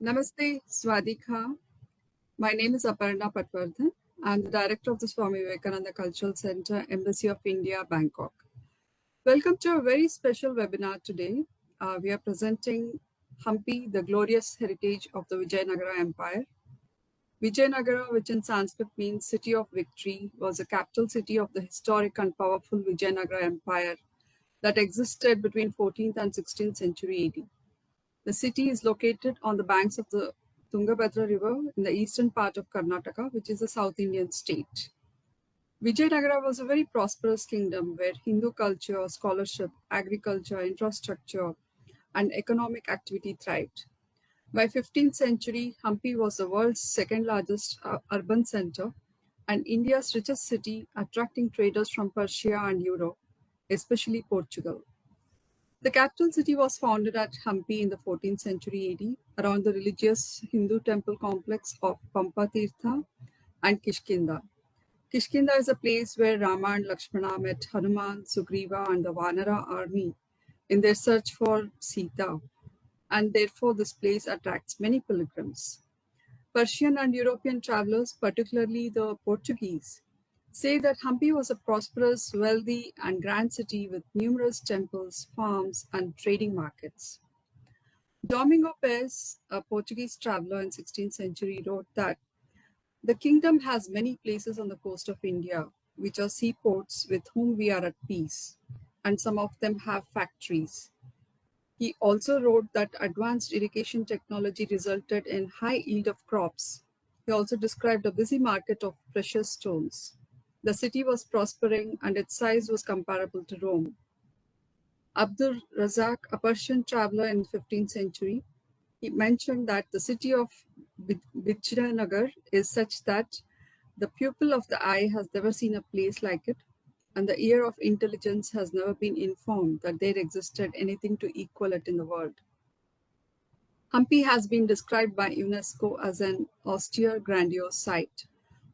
Namaste, Swadika. My name is Aparna Patwardhan. I'm the director of the Swami Vivekananda Cultural Center, Embassy of India, Bangkok. Welcome to a very special webinar today. We are presenting Hampi, the glorious heritage of the Vijayanagara Empire. Vijayanagara, which in Sanskrit means city of victory, was the capital city of the historic and powerful Vijayanagara Empire that existed between 14th and 16th century AD. The city is located on the banks of the Tungabhadra River in the eastern part of Karnataka, which is a South Indian state. Vijayanagara was a very prosperous kingdom where Hindu culture, scholarship, agriculture, infrastructure, and economic activity thrived. By 15th century, Hampi was the world's second largest urban center and India's richest city, attracting traders from Persia and Europe, especially Portugal. The capital city was founded at Hampi in the 14th century AD around the religious Hindu temple complex of Pampatirtha and Kishkinda. Kishkinda is a place where Rama and Lakshmana met Hanuman, Sugriva, and the Vanara army in their search for Sita, and therefore this place attracts many pilgrims. Persian and European travelers, particularly the Portuguese, say that Hampi was a prosperous, wealthy, and grand city with numerous temples, farms, and trading markets. Domingo Pes, a Portuguese traveler in 16th century, wrote that the kingdom has many places on the coast of India, which are seaports with whom we are at peace, and some of them have factories. He also wrote that advanced irrigation technology resulted in high yield of crops. He also described a busy market of precious stones. The city was prospering and its size was comparable to Rome. Abdur Razak, a Persian traveler in the 15th century, he mentioned that the city of Vijayanagara is such that the pupil of the eye has never seen a place like it, and the ear of intelligence has never been informed that there existed anything to equal it in the world. Hampi has been described by UNESCO as an austere, grandiose site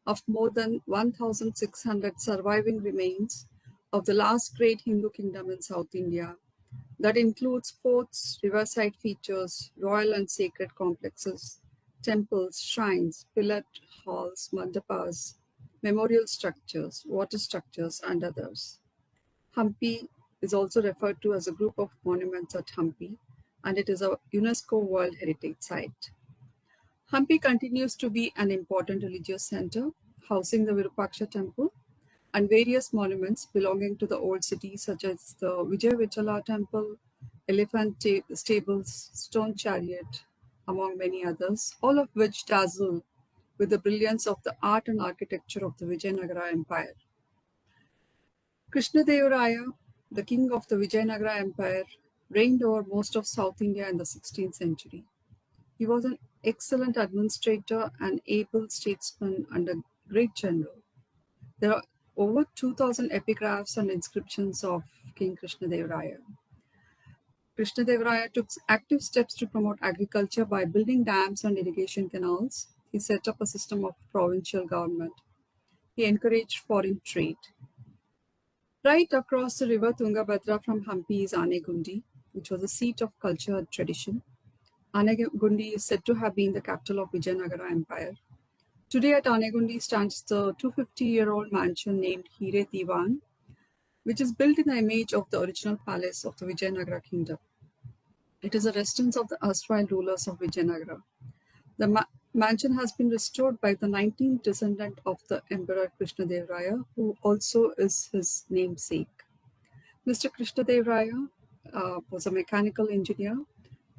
of more than 1,600 surviving remains of the last great Hindu kingdom in South India. That includes forts, riverside features, royal and sacred complexes, temples, shrines, pillared halls, mandapas, memorial structures, water structures, and others. Hampi is also referred to as a group of monuments at Hampi, and it is a UNESCO World Heritage Site. Hampi continues to be an important religious center, housing the Virupaksha temple and various monuments belonging to the old city, such as the Vijayavichala temple, elephant stables, stone chariot, among many others, all of which dazzle with the brilliance of the art and architecture of the Vijayanagara Empire. Krishna Devaraya, the king of the Vijayanagara Empire, reigned over most of South India in the 16th century. He was an excellent administrator, an able statesman, and a great general. There are over 2,000 epigraphs and inscriptions of King Krishna Devaraya. Krishna Devaraya took active steps to promote agriculture by building dams and irrigation canals. He set up a system of provincial government. He encouraged foreign trade. Right across the river Tungabhadra from Hampi is Anegundi, which was a seat of culture and tradition. Anegundi is said to have been the capital of Vijayanagara Empire. Today at Anegundi stands the 250-year-old mansion named Hire Diwan, which is built in the image of the original palace of the Vijayanagara kingdom. It is a residence of the erstwhile rulers of Vijayanagara. The mansion has been restored by the 19th descendant of the Emperor Krishna Devaraya, who also is his namesake. Mr. Krishna Devaraya was a mechanical engineer,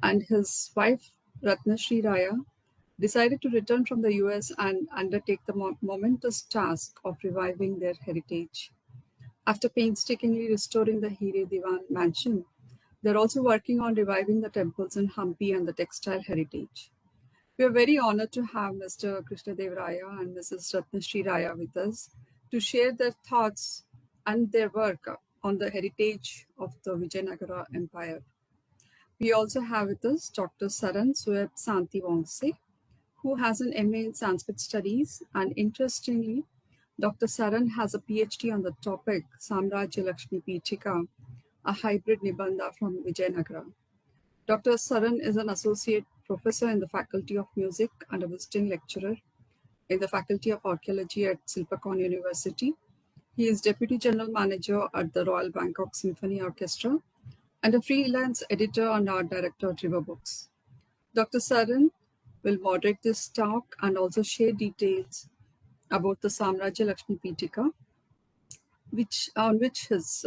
and his wife Ratnasri Raya decided to return from the US and undertake the momentous task of reviving their heritage. After painstakingly restoring the Hire Diwan mansion, they're also working on reviving the temples in Hampi and the textile heritage. We are very honored to have Mr. Krishna Devaraya and Mrs. Ratnasri Raya with us to share their thoughts and their work on the heritage of the Vijayanagara Empire. We also have with us Dr. Saran Suebsantiwongse, who has an MA in Sanskrit Studies, and interestingly, Dr. Saran has a PhD on the topic Samraj Lakshmi Pichika, a hybrid Nibandha from Vijayanagara. Dr. Saran is an associate professor in the Faculty of Music and a visiting lecturer in the Faculty of Archaeology at Silpakorn University. He is Deputy General Manager at the Royal Bangkok Symphony Orchestra and a freelance editor and art director at River Books. Dr. Saran will moderate this talk and also share details about the Samraj Lakshmi Pitika, on which his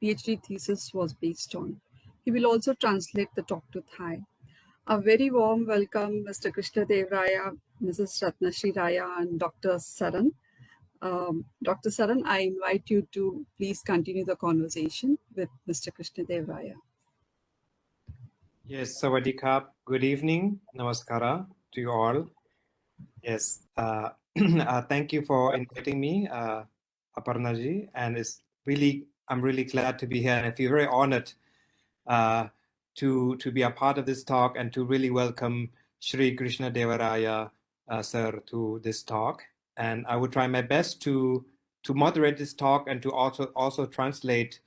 PhD thesis was based on. He will also translate the talk to Thai. A very warm welcome, Mr. Krishna Devaraya, Mrs. Ratnashri Raya, and Dr. Saran. Dr. Saran, I invite you to please continue the conversation with Mr. Krishna Devaraya. Yes, Sawadee Krap. Good evening. Namaskara to you all. Yes, thank you for inviting me, Aparnaji, and I'm really glad to be here, and I feel very honored to be a part of this talk and to really welcome Shri Krishna Devaraya sir to this talk. And I will try my best to moderate this talk and to also translate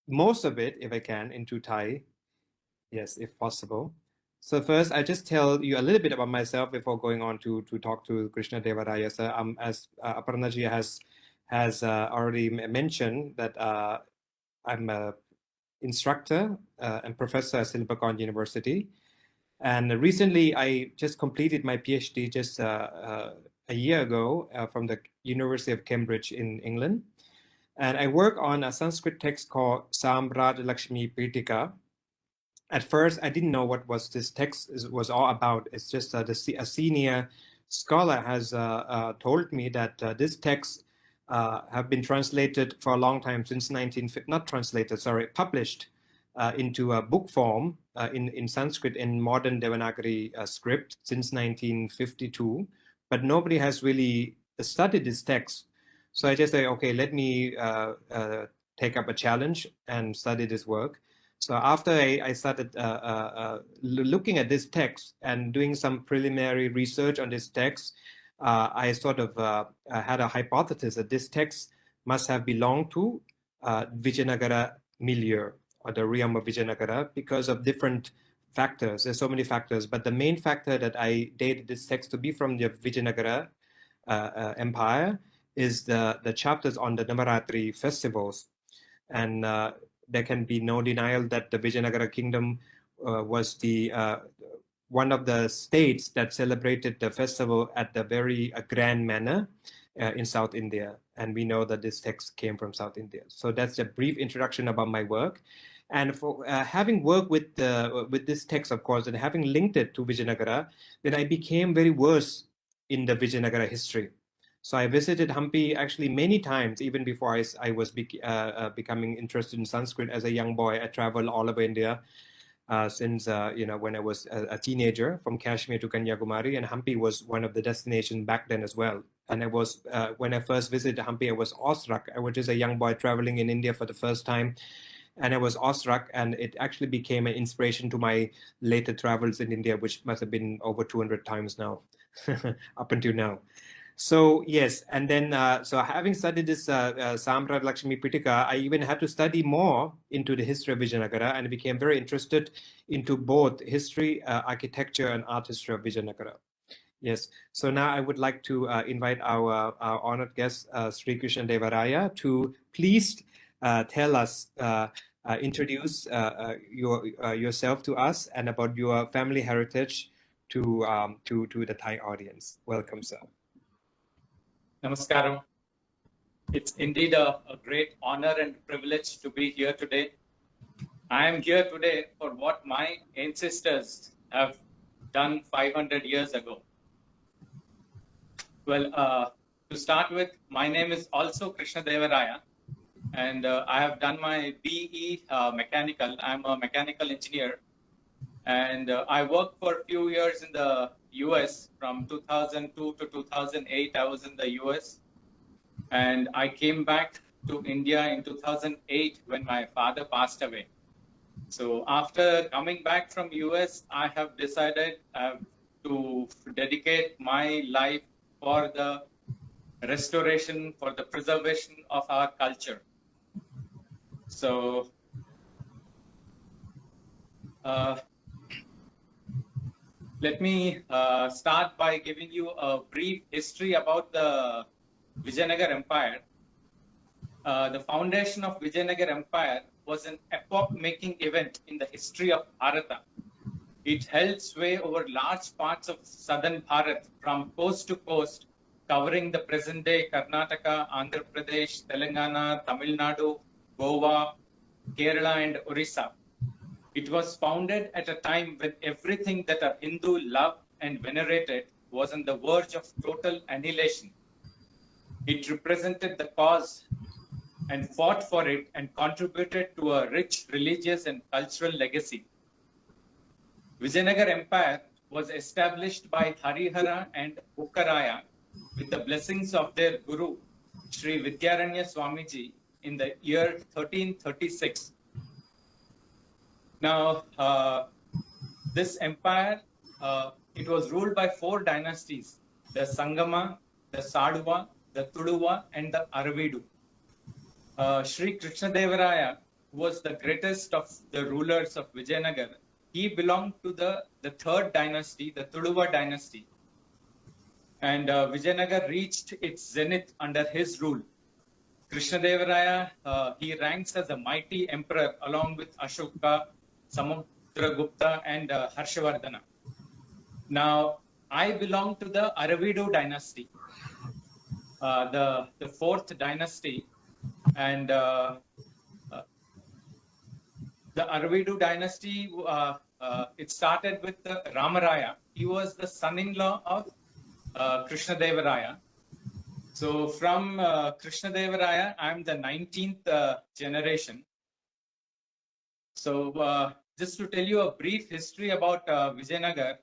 most of it, if I can, into Thai. Yes, if possible. So first, I just tell you a little bit about myself before going on to talk to Krishna Devaraya sir. As Aparnaji has already mentioned, that I'm a instructor and professor at Silpakorn University. And recently, I just completed my PhD just a year ago from the University of Cambridge in England. And I work on a Sanskrit text called Samraj Lakshmi Pitika. At first, I didn't know what this text was all about. It's just a senior scholar has told me that this text have been translated for a long time, since published into a book form in Sanskrit in modern Devanagari script since 1952, but nobody has really studied this text. So I just say, okay, let me take up a challenge and study this work. So after I started looking at this text and doing some preliminary research on this text, I sort of had a hypothesis that this text must have belonged to Vijayanagara milieu, or the realm of Vijayanagara, because of different factors. There's so many factors, but the main factor that I dated this text to be from the Vijayanagara empire is the chapters on the Navaratri festivals. And there can be no denial that the Vijayanagara kingdom was the one of the states that celebrated the festival at the very grand manner in South India. And we know that this text came from South India. So that's a brief introduction about my work. And for having worked with this text, of course, and having linked it to Vijayanagara, then I became very versed in the Vijayanagara history. So I visited Hampi actually many times, even before I was becoming interested in Sanskrit as a young boy. I traveled all over India since when I was a teenager, from Kashmir to Kanyakumari, and Hampi was one of the destinations back then as well. And I was when I first visited Hampi, I was awestruck. I was just a young boy traveling in India for the first time, and I was awestruck, and it actually became an inspiration to my later travels in India, which must have been over 200 times now, up until now. So yes, and then so having studied this Samraj Lakshmi Pitika, I even had to study more into the history of Vijayanagara, and became very interested into both history, architecture, and art history of Vijayanagara. Yes, so now I would like to invite our honored guest, Sri Krishna Devaraya, to please tell us, introduce yourself to us and about your family heritage to the Thai audience. Welcome, sir. Namaskaram. It's indeed a great honor and privilege to be here today. I am here today for what my ancestors have done 500 years ago. Well, to start with, my name is also Krishna Devaraya, and I have done my BE mechanical. I'm a mechanical engineer, and I worked for a few years in the US. From 2002 to 2008, I was in the US. And I came back to India in 2008 when my father passed away. So after coming back from US, I have decided to dedicate my life for the restoration, for the preservation of our culture. So Let me start by giving you a brief history about the Vijayanagara Empire. The foundation of Vijayanagara Empire was an epoch-making event in the history of Bharata. It held sway over large parts of southern Bharat from coast to coast, covering the present-day Karnataka, Andhra Pradesh, Telangana, Tamil Nadu, Goa, Kerala, and Orissa. It was founded at a time when everything that a Hindu loved and venerated was on the verge of total annihilation. It represented the cause and fought for it and contributed to a rich religious and cultural legacy. Vijayanagara Empire was established by Harihara and Bukkaraya with the blessings of their guru, Sri Vidyaranya Swamiji, in the year 1336. Now, this empire, it was ruled by 4 dynasties, the Sangama, the Saduva, the Tuluva, and the Arayadu. Sri Krishna Devaraya was the greatest of the rulers of Vijayanagara. He belonged to the 3rd dynasty, the Tuluva dynasty. And Vijayanagara reached its zenith under his rule. Krishna Devaraya, he ranks as a mighty emperor along with Ashoka, Samudragupta, and Harshavardhana. Now, I belong to the Arayadu dynasty, the 4th dynasty. And the Arayadu dynasty, it started with the Ramaraya. He was the son-in-law of Krishna Devaraya. So from Krishna Devaraya, I'm the 19th generation. So just to tell you a brief history about Vijayanagara,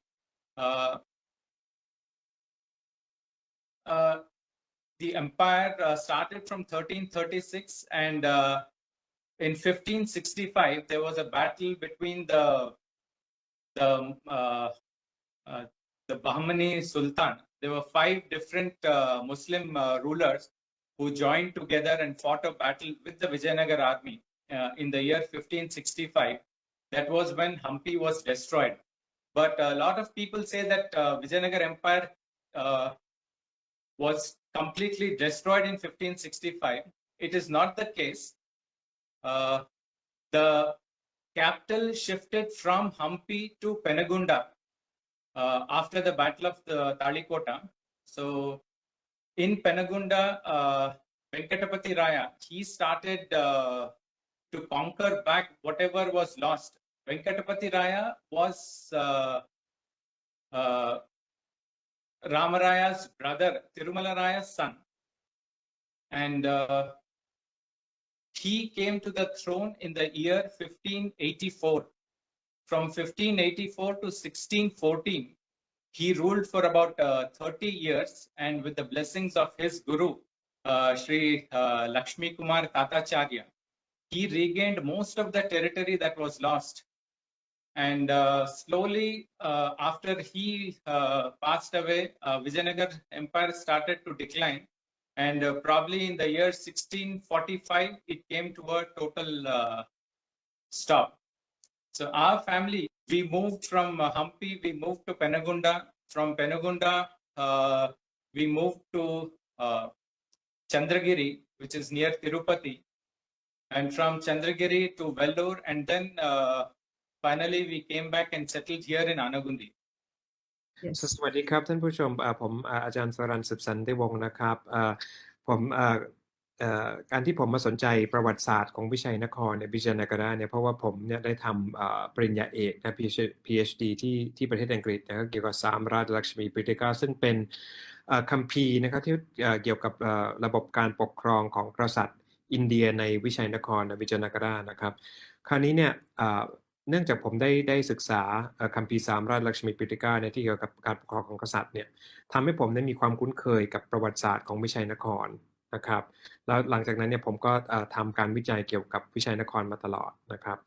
the empire started from 1336, and in 1565 there was a battle between the Bahmani Sultan. There were 5 different Muslim rulers who joined together and fought a battle with the Vijayanagara army in the year 1565. That was when Hampi was destroyed. But a lot of people say that Vijayanagara Empire was completely destroyed in 1565. It is not the case. The capital shifted from Hampi to Penagunda after the Battle of the Talikota. So in Penagunda, Venkatapati Raya, he started to conquer back whatever was lost. Venkatapati Raya was Ramaraya's brother, Tirumala Raya's son. And he came to the throne in the year 1584. From 1584 to 1614, he ruled for about 30 years, and with the blessings of his guru, Sri Lakshmi Kumar Tatacharya, he regained most of the territory that was lost. And slowly, after he passed away, Vijayanagara Empire started to decline. And probably in the year 1645, it came to a total stop. So our family, we moved from Hampi, we moved to Penagunda. From Penagunda, we moved to Chandragiri, which is near Tirupati. And from Chandragiri to Vellore, and then finally we came back and settled here in Anagundi. สวัสดีครับท่านผู้ชมผมอาจารย์สรัญ สืบสันติวงศ์นะครับผมการที่ผมมาสนใจประวัติศาสตร์ของวิชัยนครในวิจารณากราเนี่ยเพราะว่าผมเนี่ยได้ทำปริญญาเอกนะ PhD ที่ประเทศอังกฤษนะครับเกี่ยวกับสามราชลักษมีปิฎกซึ่งเป็นคัมภีร์นะครับที่เกี่ยวกับระบบการปกครองของกษัตริย์อินเดียในวิชัยนครวิจารณากรานะครับคราวนี้เนี่ยเนื่องจากผมได้ศึกษาคัมภีร์สามราชลักษมีปิฎกเนี่ยที่เกี่ยวกับการปกครองของกษัตริย์เนี่ยทำให้ผมได้มีความคุ้นเคยกับประวัติศาสตร์ของวิชัยนครนะครับแล้วหลังจากนั้นเนี่ยผมก็ทำการวิจัยเกี่ยวกับวิชัยนครมาตลอดนะครับ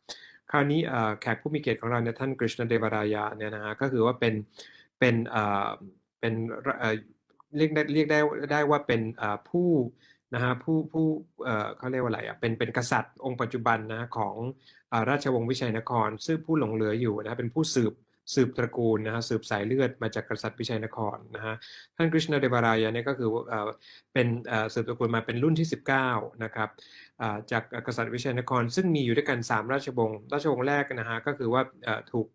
คราวนี้แขกผู้มีเกียรติของเราเนี่ยท่านกฤษณเดวรายะเนี่ยนะฮะก็คือว่าเป็นเรียกได้ว่าเป็นผู้นะฮะผู้เขาเรียกว่าอะไรเป็นกษัตริย์องค์ปัจจุบันนะของราชวงศ์วิชัยนครซึ่งผู้หลงเหลืออยู่นะเป็นผู้สืบ สืบตระกูลนะฮะสืบสายเลือดมาจากกษัตริย์วิชัยนครนะฮะท่านกฤษณเดวรายะเนี่ยก็คือเป็นสืบตระกูลมาเป็นรุ่นที่19นะครับจากกษัตริย์วิชัยนครซึ่งมีอยู่ด้วยกัน3ราชวงศ์แรกนะฮะก็คือว่าถูก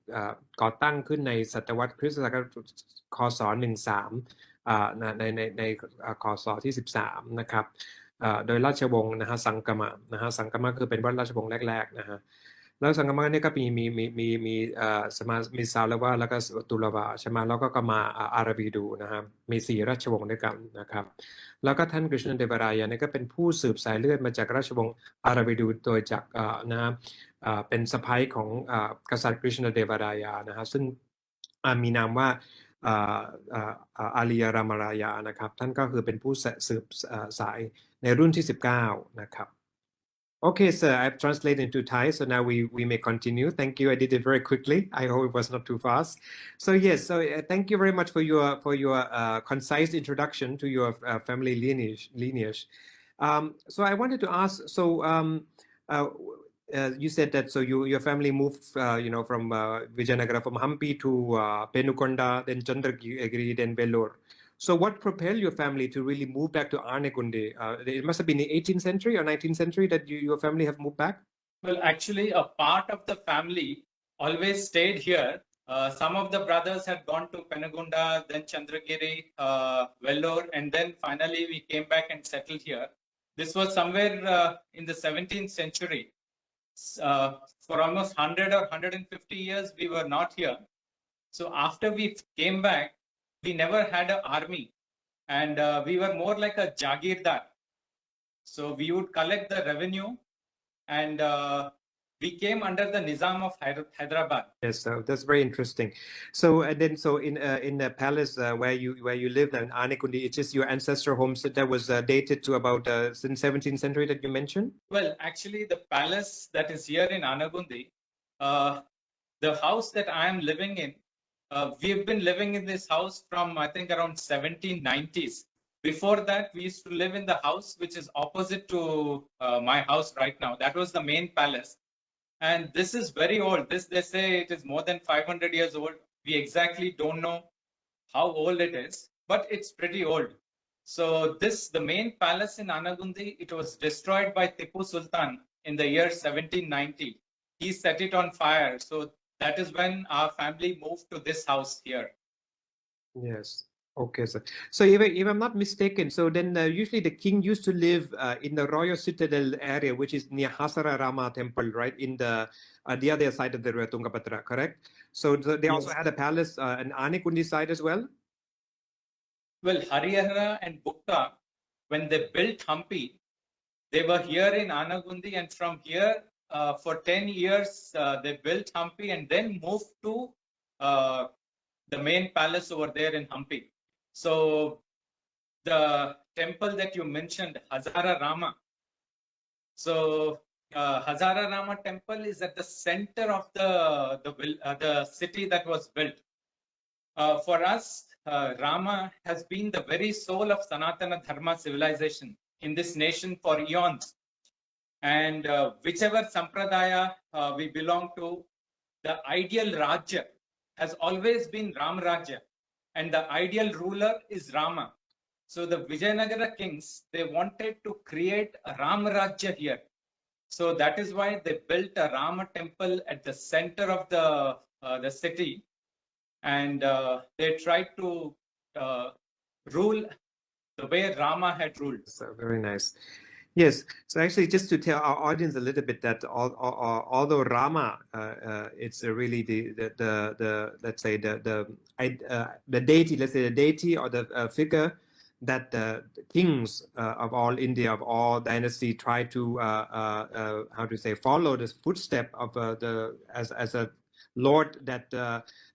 ก่อตั้งขึ้นในศตวรรษคริสตศักราชคศ13ในคศที่13นะครับโดยราชวงศ์นะฮะสังกามะนะฮะสังกามะคือเป็นราชวงศ์แรกๆนะฮะแล้วสังกามะเนี่ยก็มีซาลาวะแล้วก็ตุลาวะใช่ไหมแล้วก็มาอาราบีดูนะครับมี4ราชวงศ์ด้วยกันนะครับแล้วก็ท่านกฤษณเดวรายะเนี่ยก็เป็นผู้สืบสายเลือดมาจากราชวงศ์อาราบีดูโดยจากนะเป็นสะใภ้ของกษัตริย์กฤษณเดวรายะนะฮะซึ่งมีนามว่าอาลียรามารายะนะครับท่านก็คือเป็นผู้สืบสายในรุ่นที่19นะครับ Okay, sir, I've translated into Thai, so now we may continue. Thank you. I did it very quickly. I hope it was not too fast. So yes, so thank you very much for your concise introduction to your family lineage. So I wanted to ask. So you said that your family moved, from Vijayanagara, from Hampi to Penukonda, then Chandragiri, then Vellore. So what propelled your family to really move back to Anegunde? It must have been the 18th century or 19th century that your family have moved back? Well, actually, a part of the family always stayed here. Some of the brothers had gone to Penagunda, then Chandragiri, Vellore, and then finally we came back and settled here. This was somewhere in the 17th century. For almost 100 or 150 years, we were not here. So after we came back, we never had an army, and we were more like a jagirdar. So we would collect the revenue, and we came under the Nizam of Hyderabad. Yes, that's very interesting. So in the palace where you lived in Anegundi, it's just your ancestral homestead that was dated to about since 17th century that you mentioned? Well, actually, the palace that is here in Anegundi, the house that I am living in, we've been living in this house from, I think, around 1790s. Before that, we used to live in the house which is opposite to my house right now. That was the main palace. And this is very old. They say it is more than 500 years old. We exactly don't know how old it is, but it's pretty old. So the main palace in Anegundi, it was destroyed by Tipu Sultan in the year 1790. He set it on fire. So that is when our family moved to this house here. Yes. Okay, sir. So if I'm not mistaken, so then usually the king used to live in the royal citadel area, which is near Hasara Rama temple, right, in the other side of the river Tungabhadra, correct? So they also had a palace in Anegundi side as well? Well, Harihara and Bukta, when they built Hampi, they were here in Anegundi, and from here, for 10 years, they built Hampi and then moved to the main palace over there in Hampi. So the temple that you mentioned, Hazara Rama. So Hazara Rama temple is at the center of the city that was built. For us, Rama has been the very soul of Sanatana Dharma civilization in this nation for eons. And whichever sampradaya we belong to, the ideal Rajya has always been Ram Rajya, and the ideal ruler is Rama. So the Vijayanagara kings, they wanted to create a Ram Rajya here. So that is why they built a Rama temple at the center of the city, and they tried to rule the way Rama had ruled. So very nice. Yes. So actually, just to tell our audience a little bit that although Rama, it's really the let's say the deity, let's say the deity or the figure that the kings of all India, of all dynasty, try to follow the footstep of as a lord that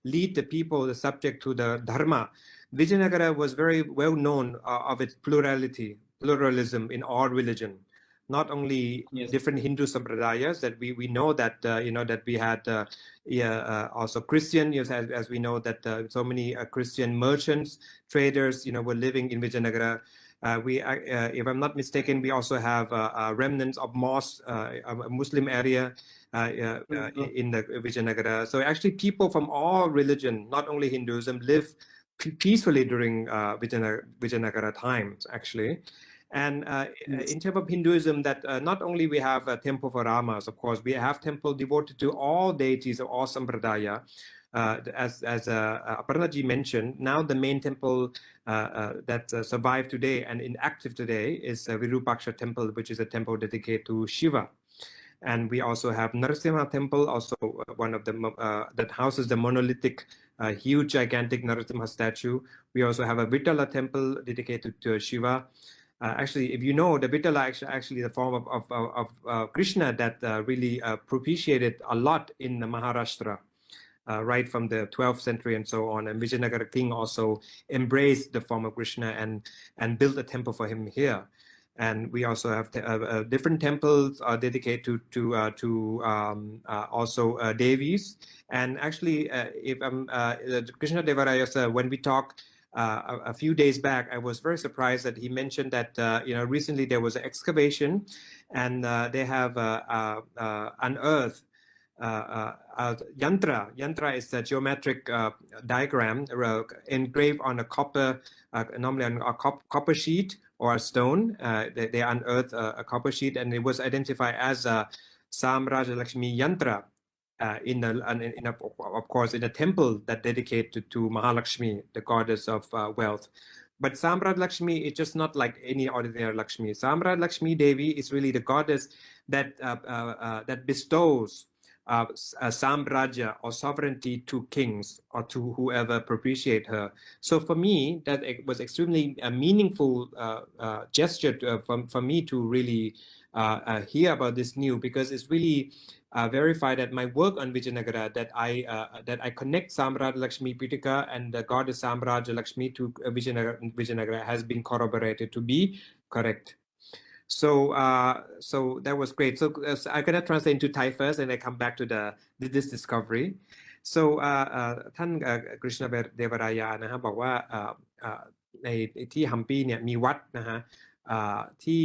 lead the people, the subject to the dharma. Vijayanagara was very well known of its pluralism in all religion, not only different Hindu sampradayas that we know that that we had also Christian, as we know that so many Christian merchants, traders were living in Vijayanagara, if I'm not mistaken, we also have remnants of mosque, a Muslim area in the Vijayanagara. So actually people from all religion, not only Hinduism, live peacefully during Vijayanagara times, actually. And in terms of Hinduism, that not only we have a temple for Ramas, of course, we have temple devoted to all deities of all Sampradaya. As Aparnaji mentioned, now the main temple that survived today and inactive today is Virupaksha temple, which is a temple dedicated to Shiva. And we also have Narasimha temple, also one of the that houses the monolithic, huge, gigantic Narasimha statue. We also have a Vittala temple dedicated to Shiva. Actually, if you know, the Vittala actually the form of Krishna that really propitiated a lot in Maharashtra. Right from the 12th century and so on, and Vijayanagara king also embraced the form of Krishna and built a temple for him here. And we also have different temples dedicated to also Devis. And actually, if Krishna Devaraya, when we talked a few days back, I was very surprised that he mentioned that recently there was an excavation, and they have unearthed Yantra. Yantra is a geometric diagram engraved on a copper, normally on a copper sheet or a stone. They unearthed a copper sheet, and it was identified as Samraj Lakshmi Yantra of course, in a temple that dedicated to Mahalakshmi, the goddess of wealth. But Samraj Lakshmi is just not like any ordinary Lakshmi. Samraj Lakshmi Devi is really the goddess that that bestows Samraja or sovereignty to kings or to whoever propitiate her. So for me, that it was extremely a meaningful gesture for me to really hear about this new, because it's really verified that my work on Vijayanagara, that I connect Samraj Lakshmi Pitika and the goddess Samraj Lakshmi to Vijayanagara has been corroborated to be correct. So so that was great. So I'm gonna translate into Thai first, and I come back to this discovery. So ท่าน Krishna Devaraya นะฮะบอกว่าในที่ฮัมปีเนี่ยมีวัดนะฮะที่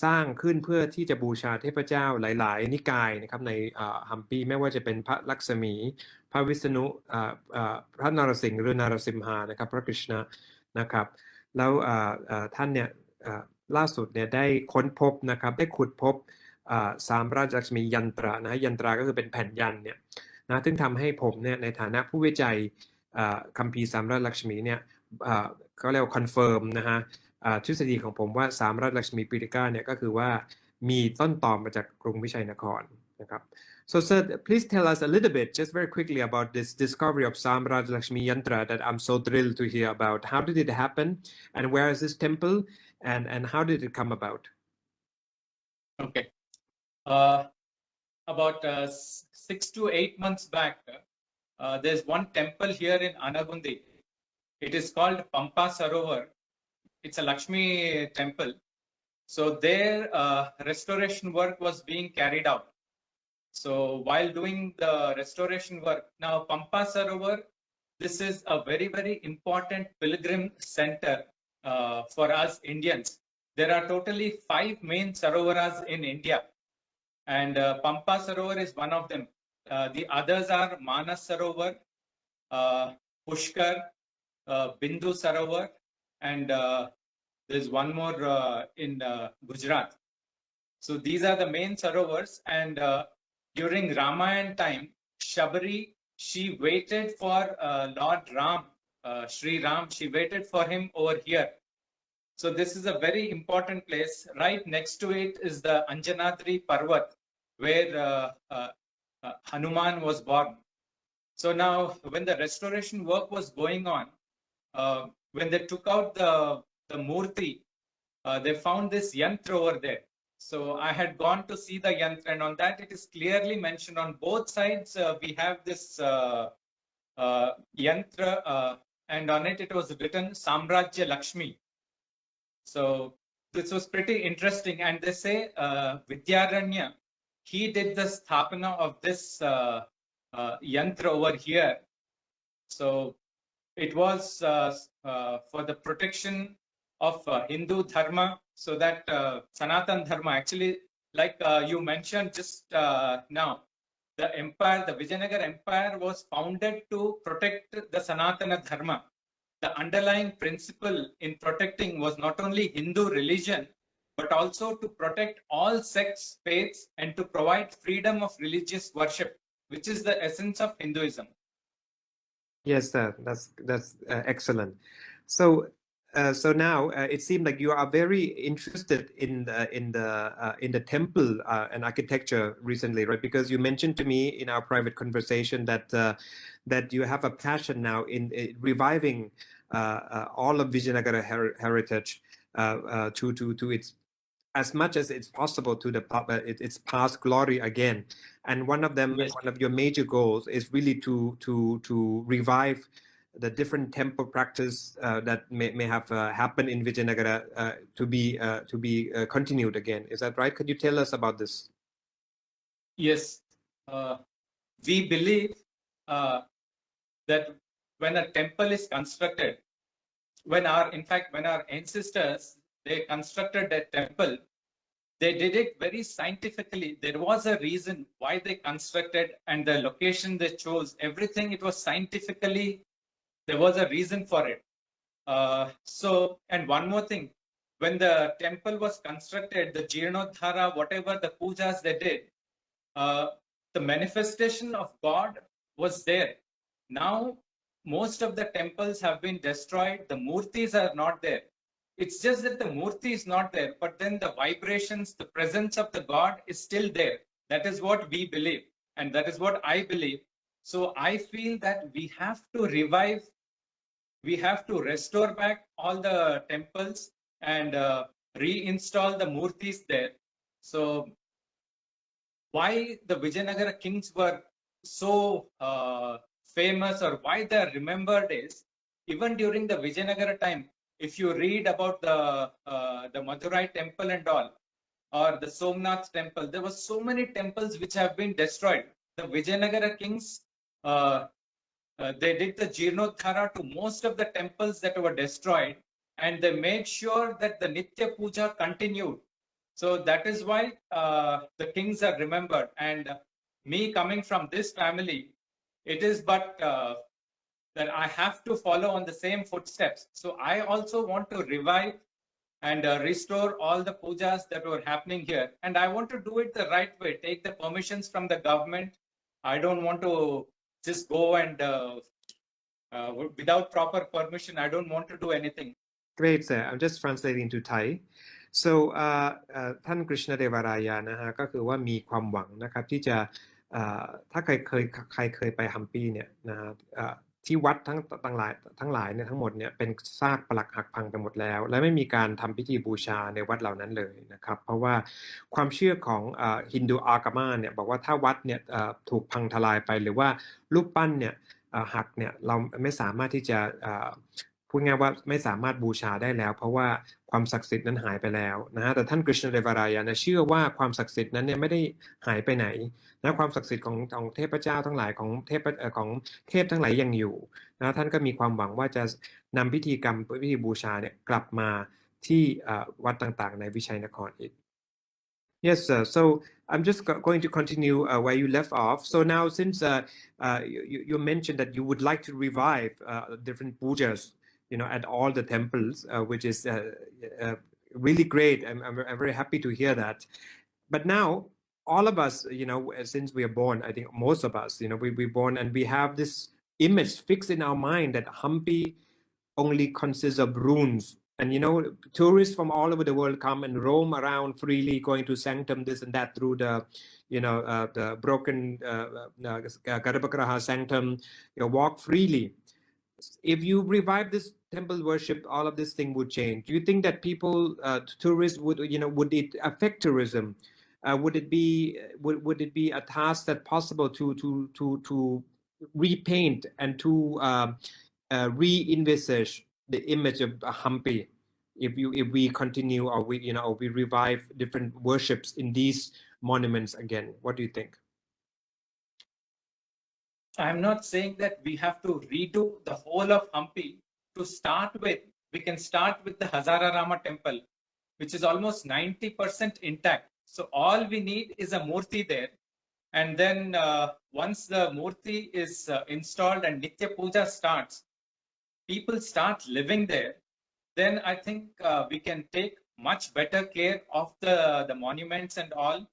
สร้างขึ้นเพื่อที่จะบูชาเทพเจ้าหลายๆนิกายนะครับในฮัมปีไม่ว่าจะเป็นพระลักษมีพระวิษณุพระนรสิงห์หรือนรสิมหานะครับพระกฤษณะนะครับแล้วท่านเนี่ยล่าสุดเนี่ยได้ค้นพบนะครับได้ขุดพบสามราชลักษมียันตรานะฮะยันตราก็คือเป็นแผ่นยันเนี่ยนะซึ่งทำให้ผมเนี่ยในฐานะผู้วิจัยคัมภีร์สามราชลักษมีเนี่ยเขาเรียกว่าคอนเฟิร์มนะฮะทฤษฎีของผมว่าสามราชลักษมีปีติกาเนี่ยก็คือว่ามีต้นตอมาจากกรุงวิชัยนครนะครับ So sir, please tell us a little bit, just very quickly, about this discovery of Samraj Lakshmi Yantra that I'm so thrilled to hear about. How did it happen, and where is this temple, and how did it come about? Okay, about 6 to 8 months back, there's one temple here in Anagundi. It is called Pampa Sarovar. It's a Lakshmi temple. So there, restoration work was being carried out. So while doing the restoration work, now Pampa Sarovar, this is a very, very important pilgrim center for us Indians. There are totally 5 main Sarovaras in India, and Pampa Sarovar is one of them. The others are Manas Sarovar, Pushkar, Bindu Sarovar, and there's one more in Gujarat. So these are the main Sarovars, and during Ramayana time, Shabari, she waited for Lord Ram, Sri Ram, she waited for him over here. So this is a very important place. Right next to it is the Anjanadri Parvat, where Hanuman was born. So now when the restoration work was going on, when they took out the Murti, they found this yantra over there. So I had gone to see the yantra, and on that it is clearly mentioned on both sides. We have this yantra, and on it was written Samrajya Lakshmi. So this was pretty interesting, and they say Vidyaranya, he did the sthapana of this yantra over here. So it was for the protection of Hindu Dharma, so that Sanatan Dharma, actually, like you mentioned just now, the empire, the Vijayanagara Empire was founded to protect the Sanatana Dharma. The underlying principle in protecting was not only Hindu religion, but also to protect all sects, faiths, and to provide freedom of religious worship, which is the essence of Hinduism. Yes, that's excellent. So now it seems like you are very interested in the temple and architecture recently, right? Because you mentioned to me in our private conversation that you have a passion now in reviving all of Vijayanagara heritage to its, as much as it's possible, to its past glory again. And one of them, Yes. one of your major goals is really to revive the different temple practice that may have happened in Vijayanagara to be continued again. Is that right? Could you tell us about this? Yes, we believe that when a temple is constructed, when our ancestors, they constructed that temple, they did it very scientifically. There was a reason why they constructed, and the location they chose, everything, it was scientifically, there was a reason for it. So, and one more thing, when the temple was constructed, the Jeernodhara, whatever the pujas they did, the manifestation of God was there. Now, most of the temples have been destroyed. The murtis are not there. It's just that the murti is not there, but then the vibrations, the presence of the God is still there. That is what we believe, and that is what I believe. So I feel that we have to revive, we have to restore back all the temples and reinstall the murtis there. So why the Vijayanagara kings were so famous, or why they are remembered, is even during the Vijayanagara time, if you read about the Madurai temple and all, or the Somnath temple, there were so many temples which have been destroyed. The Vijayanagara kings, they did the Jeernodhara to most of the temples that were destroyed, and they made sure that the Nitya Puja continued. So that is why the kings are remembered. And me coming from this family, it is but that I have to follow on the same footsteps. So I also want to revive and restore all the pujas that were happening here. And I want to do it the right way, take the permissions from the government. I don't want to just go and without proper permission, I don't want to do anything. Great, sir. I'm just translating to Thai. So ท่าน Krishna Devaraya นะฮะก็คือว่ามีความหวังนะครับที่จะถ้าใครเคยไปฮัมปีเนี่ยนะฮะที่วัดทั้งหลายเนี่ยทั้งหมดเนี่ยเป็นซากปรักหักพังไปหมดแล้วและไม่มีการทำพิธีบูชาในวัดเหล่านั้นเลยนะครับเพราะว่าความเชื่อของฮินดูอากามาเนี่ยบอกว่าถ้าวัดเนี่ยถูกพังทลายไปหรือว่ารูปปั้นเนี่ยหักเนี่ยเราไม่สามารถที่จะพูดง่ายว่าไม่สามารถบูชาได้แล้วเพราะว่าความศักดิ์สิทธิ์นั้นหายไปแล้วนะฮะแต่ท่านกฤษณเดวารายะเชื่อว่าความศักดิ์สิทธิ์นั้นเนี่ยไม่ได้หายไปไหนนะความศักดิ์สิทธิ์ของเทพเจ้าทั้งหลายของเทพทั้งหลายยังอยู่นะท่านก็มีความหวังว่าจะนำพิธีบูชาเนี่ยกลับมาที่วัดต่างๆในวิชัยนครอีก Yes, sir. So I'm just going to continue where you left off. So now, since you mentioned that you would like to revive different pujas, at all the temples, which is really great. I'm very happy to hear that. But now, all of us, since we are born, I think most of us, we're born and we have this image fixed in our mind that Hampi only consists of ruins. And, tourists from all over the world come and roam around freely, going to sanctum, this and that, through the, the broken Garbhagriha sanctum, walk freely. If you revive this temple worship, all of this thing would change. Do you think that people, tourists would, would it affect tourism? Would it be a task that possible to repaint and to re-envisage the image of Hampi if we continue or we revive different worships in these monuments again? What do you think? I'm not saying that we have to redo the whole of Hampi. To start with, we can start with the Hazara Rama temple, which is almost 90% intact. So all we need is a murti there. And then once the murti is installed and Nitya Puja starts, people start living there, then I think we can take much better care of the monuments and all.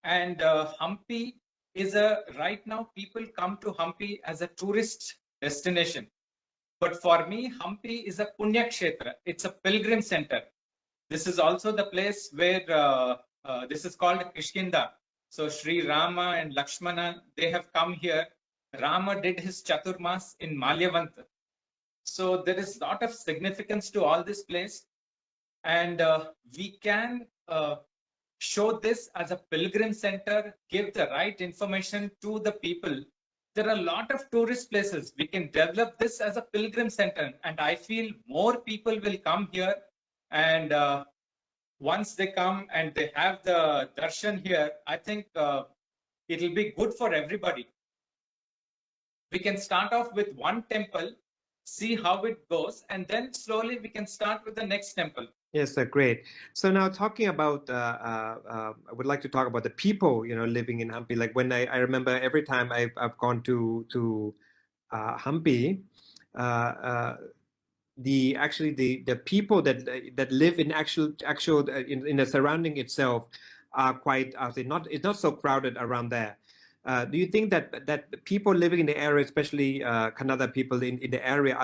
And Hampi is right now people come to Hampi as a tourist destination. But for me, Hampi is a Punya Kshetra. It's a pilgrim center. This is also the place where this is called Kishkinda. So Sri Rama and Lakshmana, they have come here. Rama did his Chaturmas in Malyavanta. So there is a lot of significance to all this place. And we can show this as a pilgrim center, give the right information to the people. There are a lot of tourist places. We can develop this as a pilgrim center. And I feel more people will come here. And once they come and they have the darshan here, I think it will be good for everybody. We can start off with one temple, see how it goes, and then slowly we can start with the next temple. Yes, great. So now talking about, I would like to talk about the people, living in Hampi. Like when I remember every time I've gone to Hampi, the people that live in actual in the surrounding itself are quite, it's not so crowded around there. Do you think that people living in the area, especially Kannada people in the area,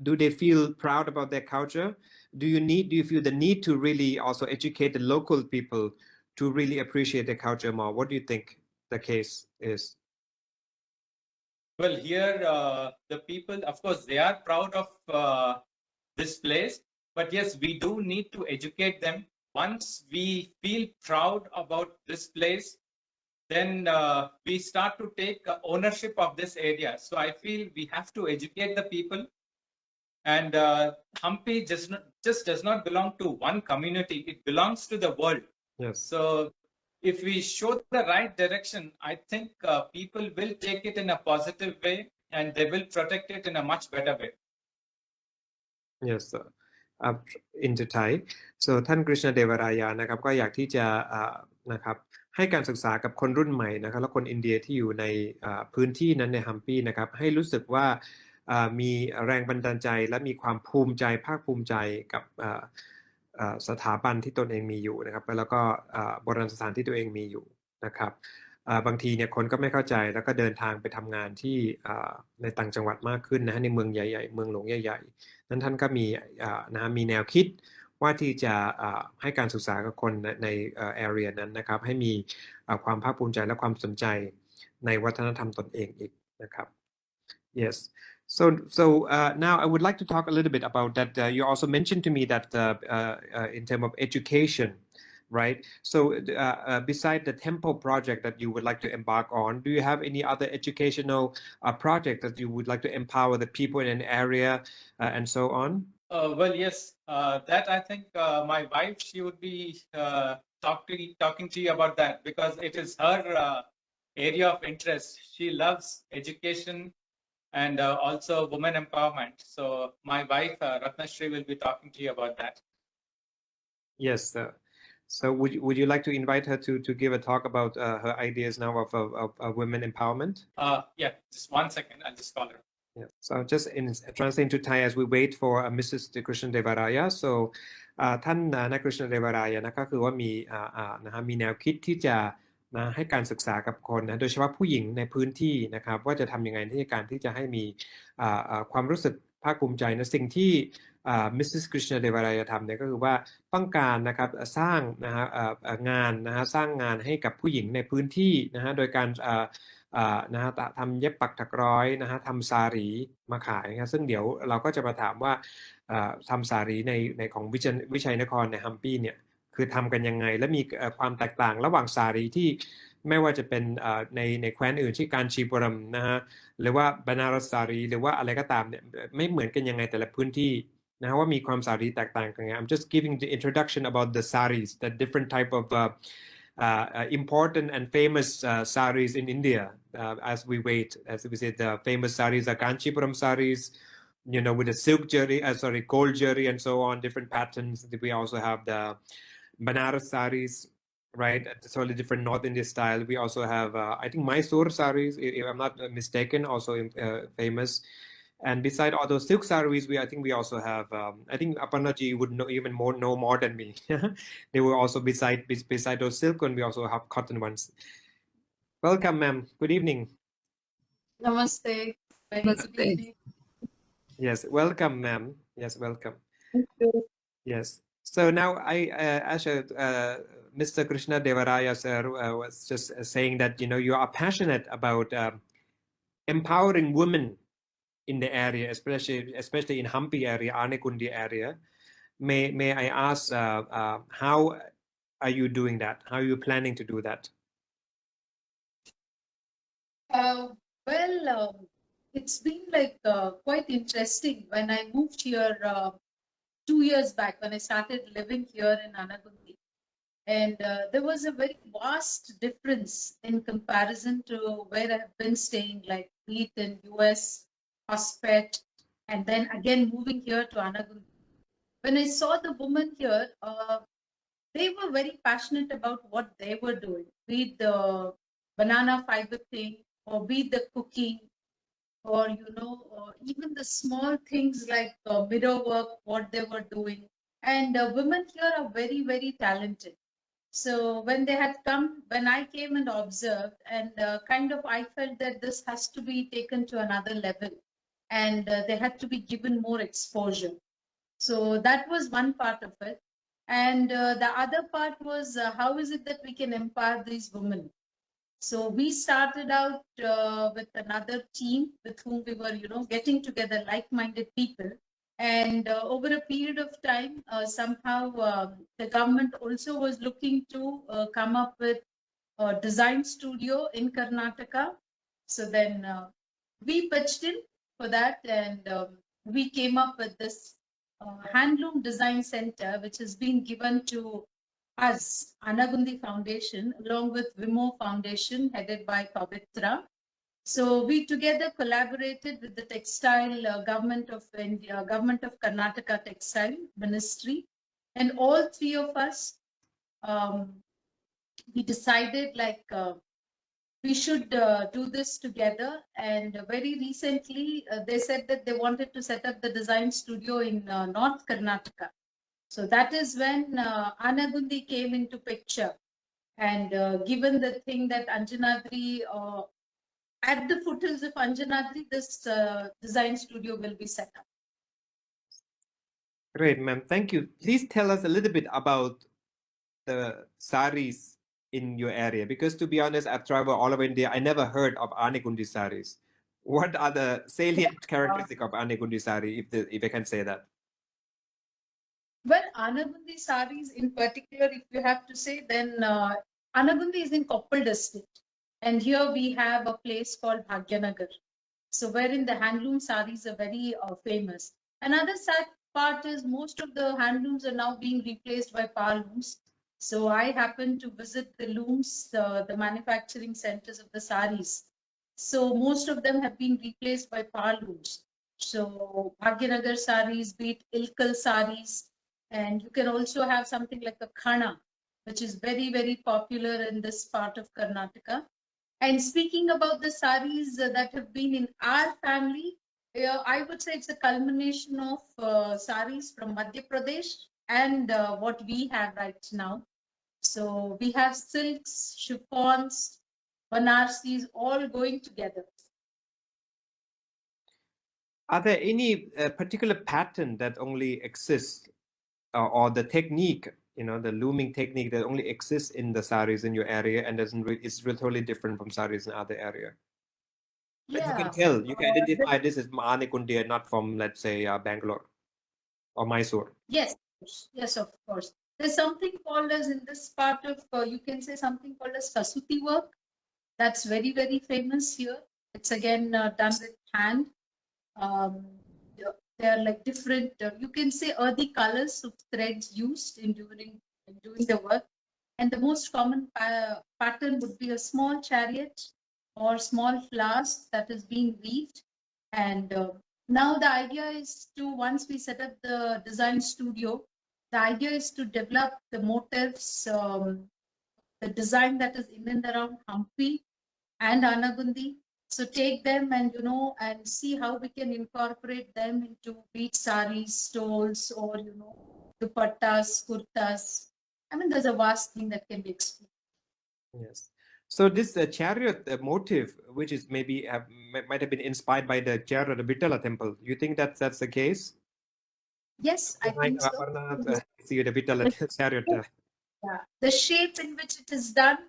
do they feel proud about their culture? Do you feel the need to really also educate the local people to really appreciate their culture more? What do you think the case is? Well, here the people, of course, they are proud of this place, but yes, we do need to educate them. Once we feel proud about this place, then we start to take ownership of this area. So I feel we have to educate the people. And Hampi just does not belong to one community. It belongs to the world. Yes. So if we show the right direction, I think people will take it in a positive way and they will protect it in a much better way. Yes, into Thai. So ท่าน Krishna Devaraya นะครับก็อยากที่จะนะครับให้การศึกษากับคนรุ่นใหม่นะครับและคนอินเดียที่อยู่ในพื้นที่นั้นในฮัมปีนะครับให้รู้สึกว่ามีแรงบันดาลใจและมีความภูมิใจภาคภูมิใจกับสถาบันที่ตนเองมีอยู่นะครับแล้วก็โบราณสถานที่ตัวเองมีอยู่นะครับบางทีเนี่ยคนก็ไม่เข้าใจแล้วก็เดินทางไปทำงานที่ในต่างจังหวัดมากขึ้นนะฮะในเมืองใหญ่ๆเมืองหลวงใหญ่ๆนั้นท่านก็มีมีแนวคิดว่าที่จะให้การศึกษากับคนในarea นั้นนะครับให้มีความภาคภูมิใจและความสนใจในวัฒนธรรมตนเองอีกนะครับ Yes. So now I would like to talk a little bit about that. You also mentioned to me that in terms of education, right? So beside the temple project that you would like to embark on, do you have any other educational project that you would like to empower the people in an area and so on? Well, yes, that I think my wife, she would be talking to you about that because it is her area of interest. She loves education and also women empowerment. So my wife, Ratnashri, will be talking to you about that. Yes. So would you like to invite her to give a talk about her ideas now of women empowerment? Yeah, just 1 second. I'll just call her. Yeah. So just translate to Thai as we wait for Mrs. Krishna Devaraya. So ท่านนาย Krishna Devaraya นะก็คือว่ามีแนวคิดที่จะให้การศึกษากับคนนะโดยเฉพาะผู้หญิงในพื้นที่นะครับว่าจะทำยังไงในการที่จะให้มีความรู้สึกภาคภูมิใจนะสิ่งที่Mrs. Krishna Devaraya ทำเนี่ยก็คือว่าต้องการนะครับสร้างงานสร้างงานให้กับผู้หญิงในพื้นที่โดยการทำเย็บปักถักร้อยทำสารีมาขายนะซึ่งเดี๋ยวเราก็จะมาถามว่าทำสารีในของวิชัยนครในฮัมปี้เนี่ยคือทำกันยังไงและมีความแตกต่างระหว่างสารีที่ไม่ว่าจะเป็นในแคว้นอื่นที่การชีปุรัมหรือว่าบานารัสสารีหรือว่าอะไรก็ตามเนี่ยไม่เหมือนกันยังไงแต่ละพื้นที่ว่ามีความสารีแตกต่างกันไง I'm just giving the introduction about the sarees, the different type of important and famous sarees in India as we say the famous sarees are Kanchipuram sarees, you know, with the silk jewelry, gold jewelry and so on, different patterns. We also have the Banaras sarees, right? It's totally different North India style. We also have, I think, Mysore sarees, if I'm not mistaken, also famous. And beside all those silk sarees, I think we also have, I think Aparnaji would know more than me. They were also beside those silk, and we also have cotton ones. Welcome, ma'am. Good evening. Namaste. Very good Namaste. evening. Yes, welcome, ma'am. Yes, welcome. Thank you. Yes. So now Mr. Krishna Devaraya sir was just saying that, you know, you are passionate about empowering women in the area, especially in Hampi area, Anekundi area. May I ask, how are you doing that? How are you planning to do that? It's been like quite interesting. When I moved here 2 years back, when I started living here in Anagundi, and there was a very vast difference in comparison to where I've been staying, like be it in US, Hospet, and then again moving here to Anagundi. When I saw the women here, they were very passionate about what they were doing, be it the banana fiber thing, or be it the cooking, or or even the small things like mirror work, what they were doing. And women here are very, very talented. So when I came and observed, and I felt that this has to be taken to another level, and they had to be given more exposure. So that was one part of it. And the other part was how is it that we can empower these women? So we started out with another team with whom we were, getting together like-minded people. And over a period of time, somehow the government also was looking to come up with a design studio in Karnataka. So then we pitched in for that, and we came up with this handloom design center, which has been given to us, Anagundi Foundation, along with Vimo Foundation, headed by Pavitra. So we together collaborated with the textile government of India, government of Karnataka Textile Ministry, and all three of us, we decided we should do this together. And very recently, they said that they wanted to set up the design studio in North Karnataka. So that is when Anagundi came into picture. And given the thing that Anjanadri, at the foothills of Anjanadri, this design studio will be set up. Great, ma'am. Thank you. Please tell us a little bit about the sarees in your area, because to be honest, I've traveled all over India. I never heard of Anekundi sarees. What are the salient characteristics of Anekundi saree, if I can say that? Well, Anagundi sarees in particular, if you have to say, then Anagundi is in Koppal district. And here we have a place called Vijayanagara. So wherein the handloom sarees are very famous. Another sad part is most of the handlooms are now being replaced by power looms. So I happened to visit the looms, the manufacturing centers of the sarees. So most of them have been replaced by power looms. So Bhagyanagar sarees, be it Ilkal sarees, and you can also have something like a khana, which is very, very popular in this part of Karnataka. And speaking about the sarees that have been in our family, I would say it's a culmination of sarees from Madhya Pradesh and what we have right now. So we have silks, chiffons, Banarsis all going together. Are there any particular pattern that only exists, or the technique, the looming technique that only exists in the sarees in your area and is totally different from sarees in other area? But you can tell, you can identify this as Anekundi, not from, let's say, Bangalore or Mysore. Yes, of course. There's something called as in this part of, you can say something called as Kasuti work. That's very, very famous here. It's again done with hand. There are like different, you can say earthy colors of threads used in doing the work. And the most common pattern would be a small chariot or small flowers that is being weaved. And Now the idea is to, once we set up the design studio, the idea is to develop the motifs, the design that is in and around Hampi and Anagundi. So take them and, and see how we can incorporate them into beach sarees, stoles, or, dupattas, kurtas. I mean, there's a vast thing that can be explored. Yes. So this chariot motive, which is maybe might have been inspired by the chariot, the Vittala temple. You think that's the case? Yes, I think so. See the Vittala chariot. Yeah, the shape in which it is done,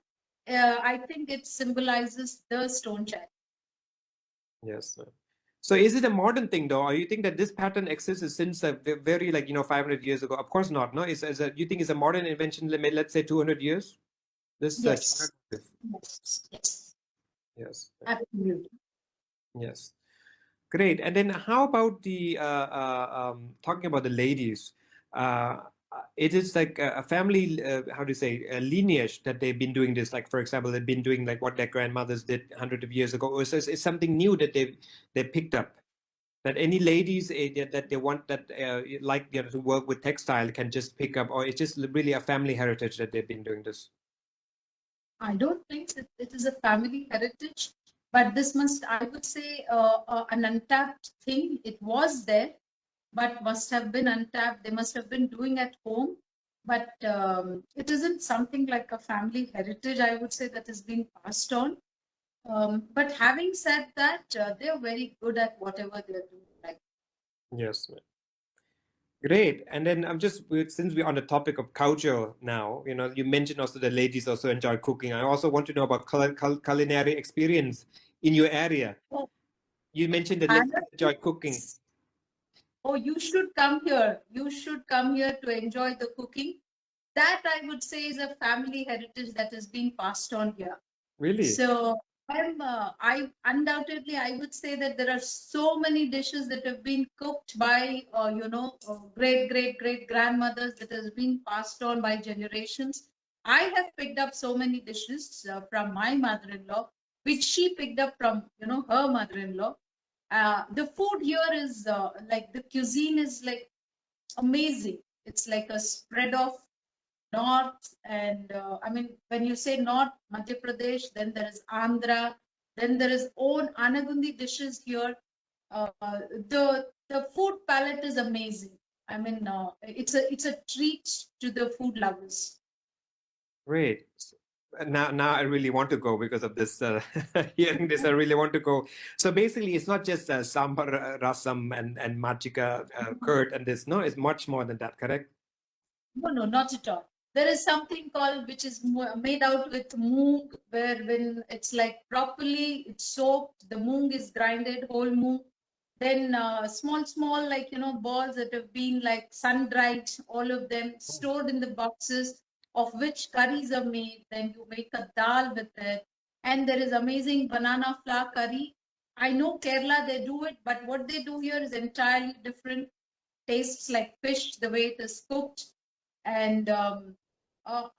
I think it symbolizes the stone chariot. Yes. So is it a modern thing though, or you think that this pattern exists since a very 500 years ago? Of course not. No, you think it's a modern invention? Let's say 200 years. This yes. Yes. Absolutely. Yes. Great. And then how about the talking about the ladies? It is like a family, how do you say, a lineage that they've been doing this. Like, for example, they've been doing like what their grandmothers did hundreds of years ago. Or is it something new that they picked up? That any ladies that they want to work with textile can just pick up, or it's just really a family heritage that they've been doing this? I don't think it is a family heritage, but this must, I would say, an untapped thing. It was there, but must have been untapped. They must have been doing at home, but it isn't something like a family heritage, I would say, that has been passed on. But having said that, they're very good at whatever they're doing. Yes. Great. And then since we're on the topic of culture now, you mentioned also the ladies also enjoy cooking. I also want to know about culinary experience in your area. Oh, you mentioned the ladies enjoy cooking. Oh, you should come here. You should come here to enjoy the cooking. That, I would say, is a family heritage that is being passed on here. Really? So I undoubtedly, I would say that there are so many dishes that have been cooked by, great grandmothers that has been passed on by generations. I have picked up so many dishes from my mother-in-law, which she picked up from, her mother-in-law. The food here is the cuisine is like amazing. It's like a spread of north and when you say north, Madhya Pradesh, then there is Andhra, then there is own Anagundi dishes here. The food palette is amazing. It's a treat to the food lovers. Great. Now I really want to go because of this. Hearing this, I really want to go. So basically, it's not just sambar, rasam, and majika, curd, and this. No, it's much more than that. Correct? No, not at all. There is something called, which is made out with moong, where when it's like properly, it's soaked, the moong is grinded, whole moong. Then small, balls that have been like sun-dried, all of them stored in the boxes, of which curries are made. Then you make a dal with it. And there is amazing banana flour curry. I know Kerala, they do it, but what they do here is entirely different. Tastes like fish, the way it is cooked. And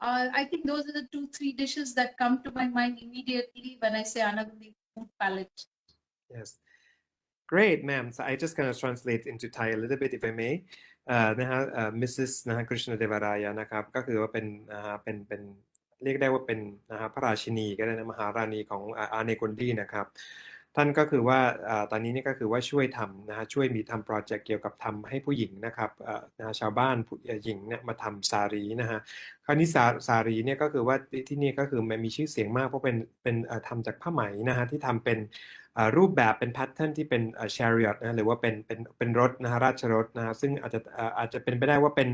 I think those are the 2-3 dishes that come to my mind immediately when I say Anagundi food palette. Yes. Great, ma'am. So I just kind of translate into Thai a little bit, if I may. Mrs. Krishna Devaraya นะครับก็คือว่าเป็นเรียกได้ว่าเป็นพระราชินีก็ได้นะมหาราณีของอาเนกอนดีนะครับท่านก็คือว่าตอนนี้นี่ก็คือว่าช่วยทำช่วยมีทำโปรเจกต์เกี่ยวกับทำให้ผู้หญิงนะครับชาวบ้านหญิงเนี่ยมาทำสารีนะฮะคราวนี้สารีเนี่ยก็คือว่าที่นี่ก็คือมันมีชื่อเสียงมากเพราะเป็นทำจากผ้าไหมนะฮะที่ทำเป็นรูปแบบเป็นแพทเทิร์นที่เป็นchariot นะหรือว่าเป็นรถนะฮะราชรถนะฮะซึ่งอาจจะเป็นไปได้ว่าเป็น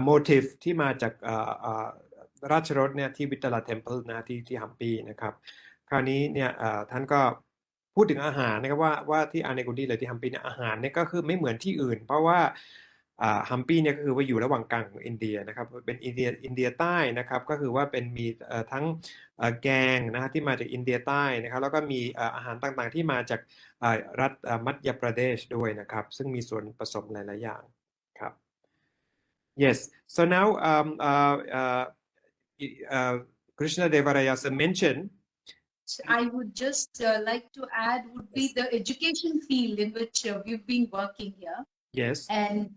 motif ที่มาจากราชรถเนี่ยที่วิตลาเทมเพิลนะที่ฮัมปีนะครับคราวนี้เนี่ยท่านก็พูดถึงอาหารนะครับว่าที่อาเนกุนดีเลยที่ฮัมปีเนี่ยอาหารเนี่ยก็คือไม่เหมือนที่อื่นเพราะว่าฮัมปีเนี่ยก็คือว่าอยู่ระหว่างกลางของอินเดียนะครับเป็นอินเดียใต้นะครับก็คือว่ามีทั้งแกงนะฮะที่มาจากอินเดียใต้นะครับแล้วก็มีอาหารต่างๆที่มาจากรัฐมัธยประเทศด้วยนะครับซึ่งมีส่วนผสมหลายๆอย่างครับ Yes so now Krishna Devaraya mentioned I would just like to add would be the education field in which we've been working here. Yes. And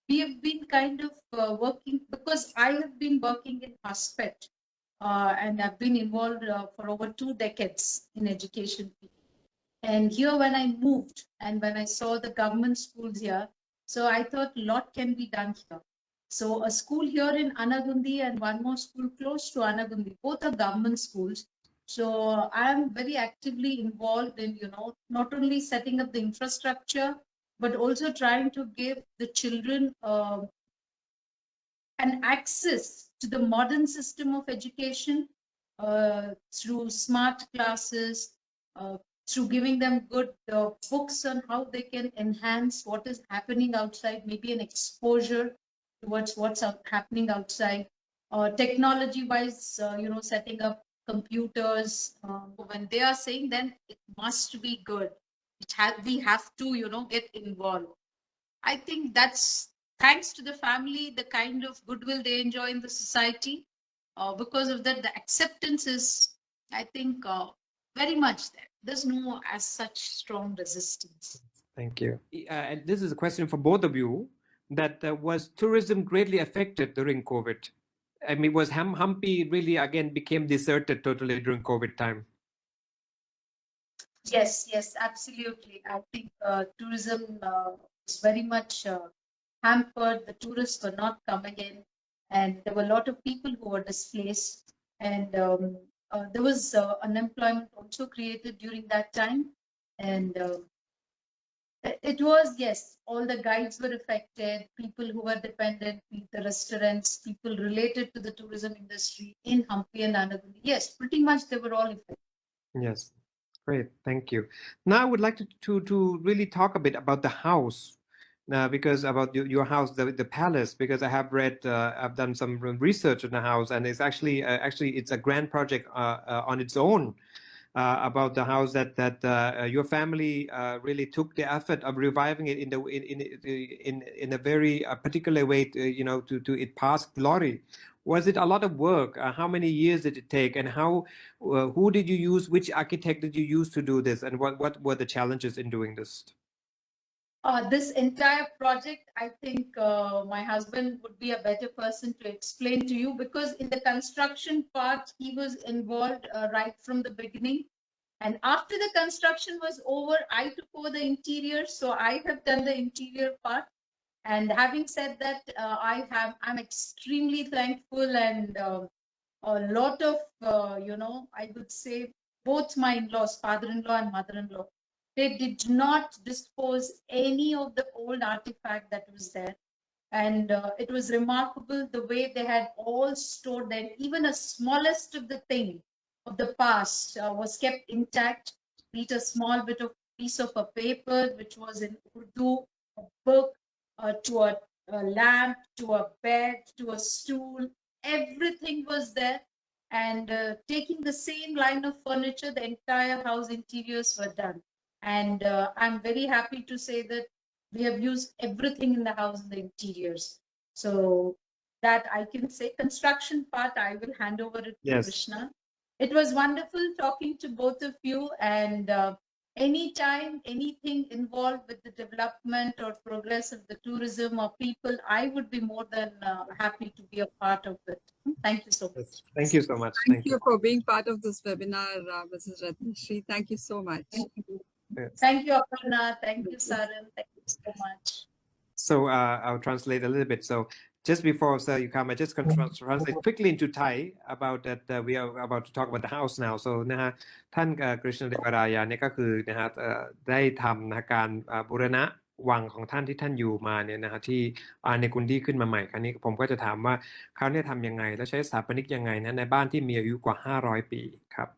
we have been kind of working, because I have been working in Hospet, and I've been involved for over 2 decades in education field. And here when I moved and when I saw the government schools here, so I thought a lot can be done here. So a school here in Anagundi and one more school close to Anagundi, both are government schools. So I am very actively involved in, not only setting up the infrastructure, but also trying to give the children an access to the modern system of education through smart classes, through giving them good books on how they can enhance what is happening outside, maybe an exposure towards what's happening outside, technology wise, setting up computers. When they are saying, then it must be good. We have to, get involved. I think that's thanks to the family, the kind of goodwill they enjoy in the society. Because of that, the acceptance is, I think, very much there. There's no as such strong resistance. Thank you. And this is a question for both of you. That was tourism greatly affected during COVID? I mean, was Hampi really again became deserted totally during COVID time? Yes, absolutely. I think tourism was very much hampered. The tourists were not coming in, and there were a lot of people who were displaced, and there was unemployment also created during that time. And it was, yes, all the guides were affected, people who were dependent, the restaurants, people related to the tourism industry in Hampi and Anagundi. Yes, pretty much they were all affected. Yes, great, thank you. Now I would like to really talk a bit about the house, because about your house, the palace, because I have read, I've done some research on the house, and it's actually it's a grand project on its own. About the house that your family really took the effort of reviving it in a very particular way, to it pass glory. Was it a lot of work? How many years did it take? And how who did you use? Which architect did you use to do this? And what were the challenges in doing this? This entire project, I think my husband would be a better person to explain to you, because in the construction part, he was involved right from the beginning. And after the construction was over, I took over the interior. So I have done the interior part. And having said that, I'm extremely thankful, and a lot of, I would say both my in-laws, father-in-law and mother-in-law, they did not dispose any of the old artifact that was there. And it was remarkable the way they had all stored there. Even a smallest of the thing of the past was kept intact. Be it a small bit of piece of a paper, which was in Urdu, a book, to a lamp, to a bed, to a stool, everything was there. And taking the same line of furniture, the entire house interiors were done. And I'm very happy to say that we have used everything in the house in the interiors. So that I can say. Construction part, I will hand over it to Krishna. It was wonderful talking to both of you, and anytime anything involved with the development or progress of the tourism or people, I would be more than happy to be a part of it. Thank you so much. Thank you so much. Thank you for being part of this webinar, Mrs. Ratnashri. Thank you so much. Thank you, Aparna. Thank you, Saran. Thank you so much. So I'll translate a little bit. So just before Sir you come, I just can translate quickly into Thai about that. We are about to talk about the house now. So นะฮะท่านกฤษณเดวรายาเนี่ยก็คือนะฮะได้ทำนะการบูรณะวังของท่านที่ท่านอยู่มาเนี่ยนะฮะที่ในกุนดี้ขึ้นมาใหม่ครั้งนี้ผมก็จะถามว่าเขาเนี่ยทำยังไงแล้วใช้สถาปนิกยังไงนะในบ้านที่มีอายุกว่า500 ปีครับ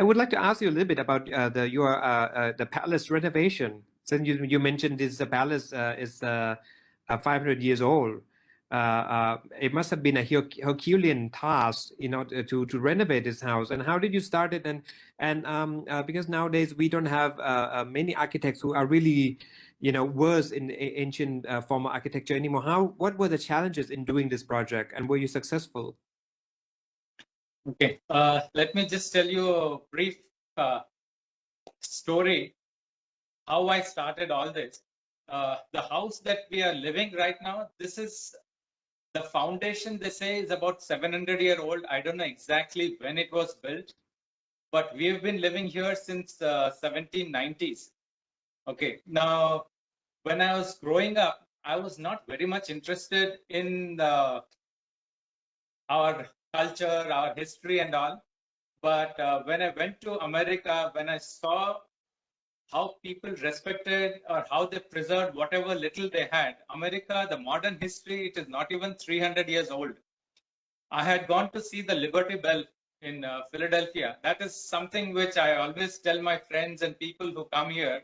I would like to ask you a little bit about the palace renovation. Since you mentioned this palace is 500 years old, it must have been a Herculean task, to renovate this house. And how did you start it? And because nowadays we don't have many architects who are really, versed in ancient formal architecture anymore. What were the challenges in doing this project, and were you successful? Okay, let me just tell you a brief story how I started all this. The house that we are living right now, this is the foundation, they say, is about 700-year-old. I don't know exactly when it was built, but we've been living here since 1790s. Okay, now when I was growing up, I was not very much interested in our culture, our history and all. But when I went to America, when I saw how people respected or how they preserved whatever little they had, America, the modern history, it is not even 300 years old. I had gone to see the Liberty Bell in Philadelphia. That is something which I always tell my friends and people who come here.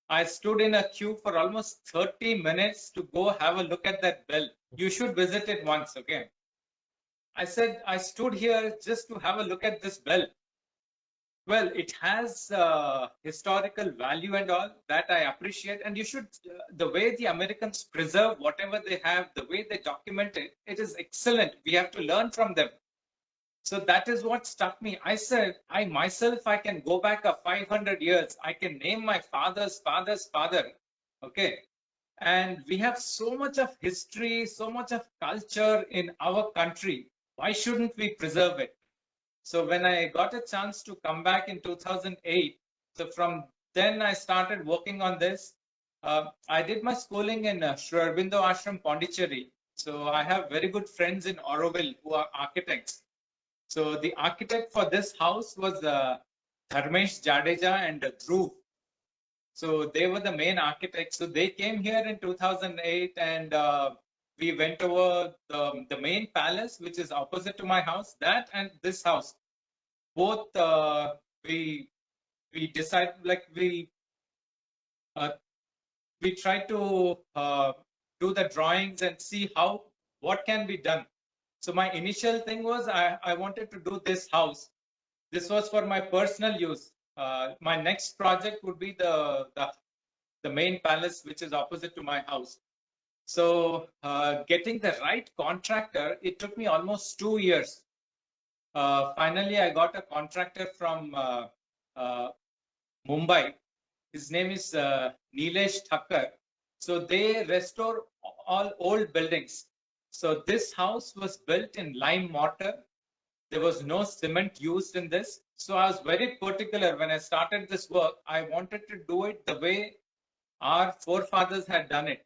I stood in a queue for almost 30 minutes to go have a look at that bell. You should visit it once, okay? I said, I stood here just to have a look at this bell. Well, it has historical value and all that I appreciate. And you should, the way the Americans preserve whatever they have, the way they document it, it is excellent. We have to learn from them. So that is what struck me. I said, I myself, I can go back 500 years. I can name my father's father's father. Okay. And we have so much of history, so much of culture in our country. Why shouldn't we preserve it? So when I got a chance to come back in 2008, so from then I started working on this. I did my schooling in Sri Aurobindo Ashram, Pondicherry. So I have very good friends in Auroville who are architects. So the architect for this house was Dharmesh Jadeja and Dhruv. So they were the main architects. So they came here in 2008 and we went over the main palace, which is opposite to my house, that and this house. Both we decided, like we tried to do the drawings and see what can be done. So my initial thing was I wanted to do this house. This was for my personal use. My next project would be the main palace, which is opposite to my house. So getting the right contractor, it took me almost 2 years. Finally, I got a contractor from Mumbai. His name is Nilesh Thakkar. So they restore all old buildings. So this house was built in lime mortar. There was no cement used in this. So I was very particular when I started this work. I wanted to do it the way our forefathers had done it.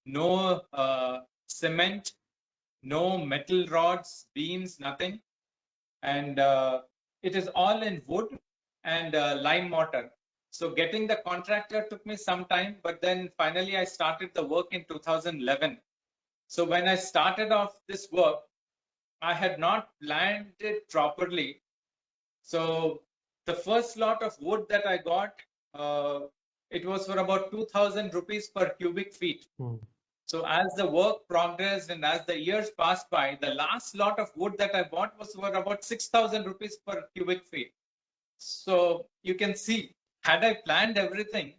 No cement, no metal rods, beams, nothing. And it is all in wood and lime mortar. So getting the contractor took me some time, but then finally I started the work in 2011. So when I started off this work, I had not planned it properly. So the first lot of wood that I got, it was for about 2,000 rupees per cubic feet. So as the work progressed and as the years passed by, the last lot of wood that I bought was for about 6,000 rupees per cubic feet. So you can see, had I planned everything,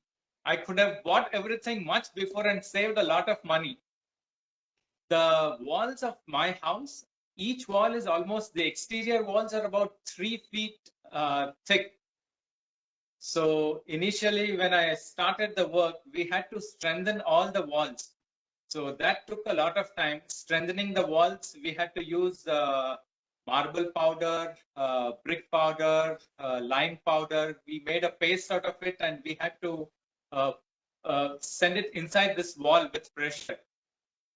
I could have bought everything much before and saved a lot of money. The walls of my house, each wall is almost, the exterior walls are about 3 feet thick. So initially when I started the work, we had to strengthen all the walls. So that took a lot of time. Strengthening the walls, we had to use marble powder, brick powder, lime powder. We made a paste out of it and we had to send it inside this wall with pressure.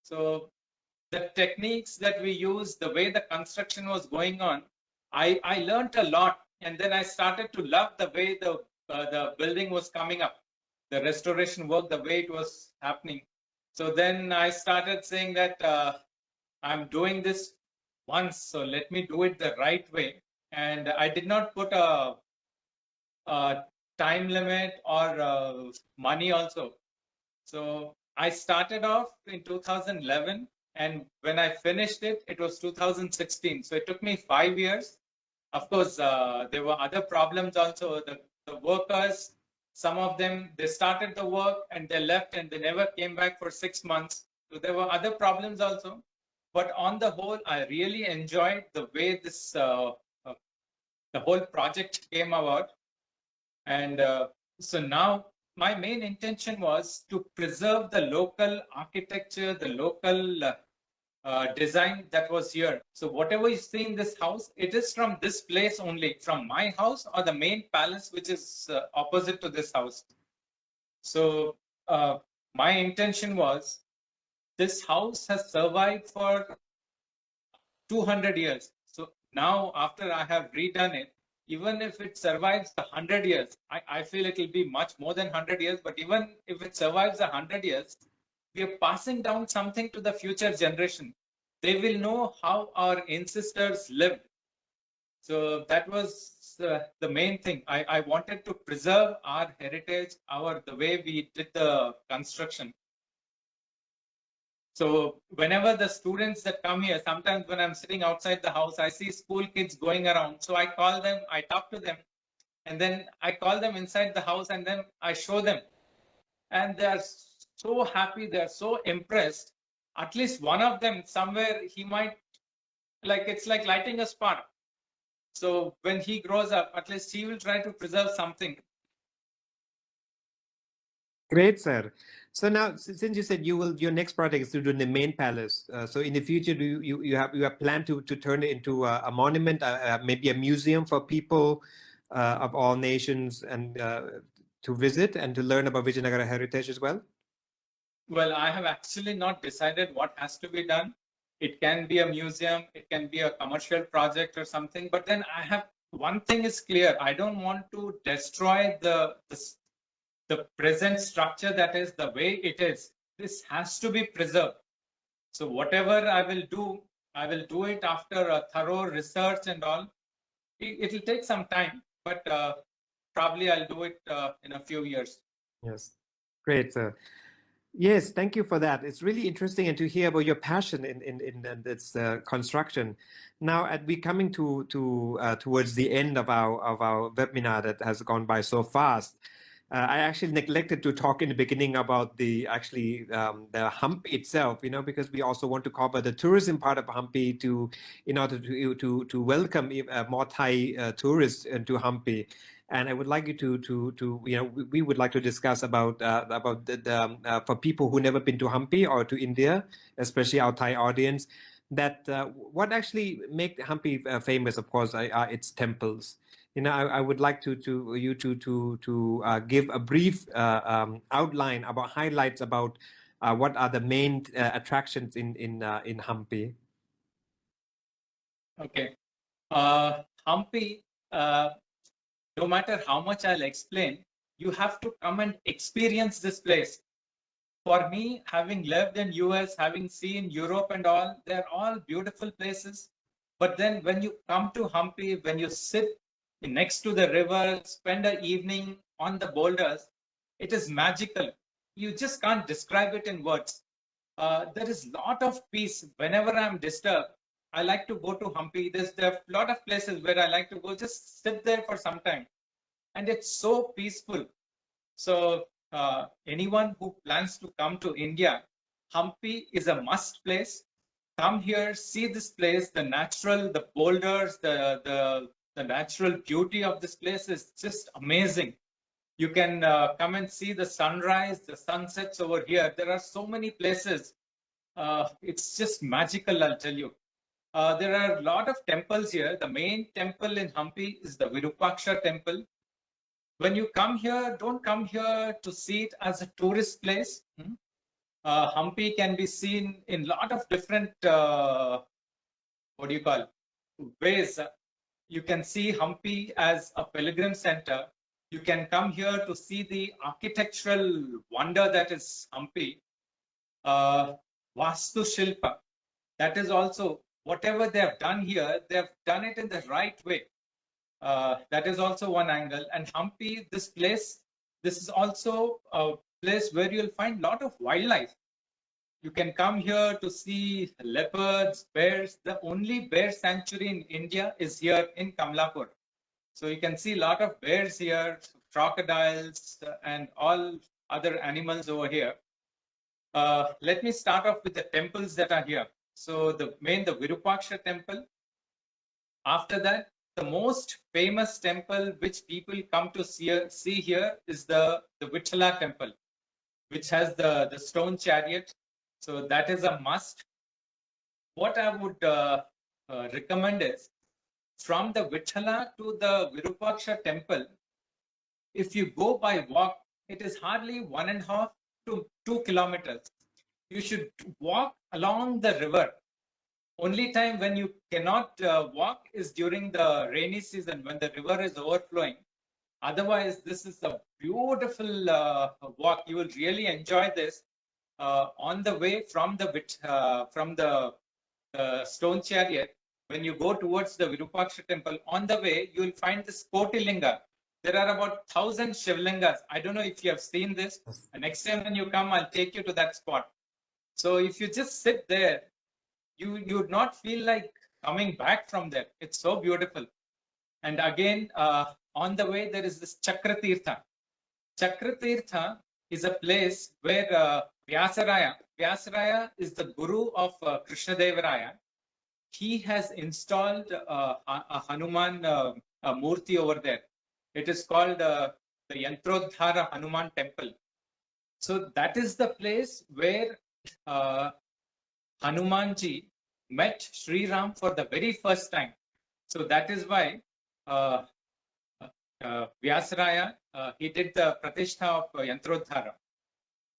So the techniques that we used, the way the construction was going on, I learned a lot. And then I started to love the way the building was coming up, the restoration work, the way it was happening. So then I started saying that I'm doing this once, so let me do it the right way. And I did not put a time limit or money also. So I started off in 2011, and when I finished it, it was 2016. So it took me 5 years. Of course, there were other problems also. The workers, some of them, they started the work and they left and they never came back for 6 months. So there were other problems also. But on the whole, I really enjoyed the way this the whole project came about. And so now my main intention was to preserve the local architecture, the local design that was here. So whatever you see in this house, it is from this place only, from my house or the main palace, which is opposite to this house. So my intention was, this house has survived for 200 years. So now after I have redone it, even if it survives 100 years, I feel it will be much more than 100 years, but even if it survives 100 years, we are passing down something to the future generation. They will know how our ancestors lived. So that was the main thing. I wanted to preserve our heritage, the way we did the construction. So whenever the students that come here, sometimes when I'm sitting outside the house, I see school kids going around. So I call them, I talk to them, and then I call them inside the house, and then I show them. And they are so happy, they are so impressed. At least one of them, somewhere he might, it's like lighting a spark. So when he grows up, at least he will try to preserve something. Great, sir. So now, since you said your next project is to do in the main palace. So in the future, do you have planned to turn it into a monument, maybe a museum for people of all nations and to visit and to learn about Vijayanagara heritage as well? Well, I have actually not decided what has to be done. It can be a museum, it can be a commercial project or something. But then one thing is clear. I don't want to destroy the present structure, that is the way it is. This has to be preserved. So whatever I will do it after a thorough research and all. It will take some time, but probably I'll do it in a few years. Yes, great, sir. Yes, thank you for that. It's really interesting and to hear about your passion in this construction. Now, we're coming towards the end of our webinar that has gone by so fast. I actually neglected to talk in the beginning about the Hampi itself, because we also want to cover the tourism part of Hampi in order to welcome more Thai tourists into Hampi. And I would like you to we would like to discuss about the for people who never been to Hampi or to India, especially our Thai audience, that what actually make Hampi famous, of course, are its temples. I would like you to give a brief outline about highlights about what are the main attractions in Hampi. Okay, Hampi. No matter how much I'll explain, you have to come and experience this place. For me, having lived in US, having seen Europe and all, they're all beautiful places. But then when you come to Hampi, when you sit next to the river, spend an evening on the boulders, it is magical. You just can't describe it in words. There is a lot of peace. Whenever I'm disturbed, I like to go to Hampi. There are a lot of places where I like to go, just sit there for some time. And it's so peaceful. So anyone who plans to come to India, Hampi is a must place. Come here, see this place, the boulders, the natural beauty of this place is just amazing. You can come and see the sunrise, the sunsets over here. There are so many places. It's just magical, I'll tell you. There are a lot of temples here. The main temple in Hampi is the Virupaksha temple. When you come here, don't come here to see it as a tourist place. Hampi can be seen in a lot of different, ways. You can see Hampi as a pilgrim center. You can come here to see the architectural wonder that is Hampi. Vastu Shilpa, that is also, whatever they have done here, they have done it in the right way. That is also one angle. And Hampi, this is also a place where you'll find a lot of wildlife. You can come here to see leopards, bears. The only bear sanctuary in India is here in Kamlapur. So you can see a lot of bears here, crocodiles, and all other animals over here. Let me start off with the temples that are here. So the Virupaksha temple. After that, the most famous temple which people come to see here is the Vithala temple, which has the stone chariot. So that is a must. What I would recommend is from the Vithala to the Virupaksha temple, if you go by walk, it is hardly 1.5 to 2 kilometers. You should walk along the river. Only time when you cannot walk is during the rainy season when the river is overflowing. Otherwise, this is a beautiful walk. You will really enjoy this on the way from the stone chariot. When you go towards the Virupaksha temple, on the way you will find this Kotilinga. There are about 1,000 Shivlingas. I don't know if you have seen this. Next time when you come, I'll take you to that spot. So if you just sit there, you would not feel like coming back from there. It's so beautiful. And again, on the way, there is this Chakratirtha. Chakratirtha is a place where Vyasaraya is the guru of Krishna Devaraya. He has installed a Hanuman Murti over there. It is called the Yantrodhara Hanuman temple. So that is the place where Hanumanji met Sri Ram for the very first time. So that is why Vyasaraya, he did the Pratishtha of Yantrodhara.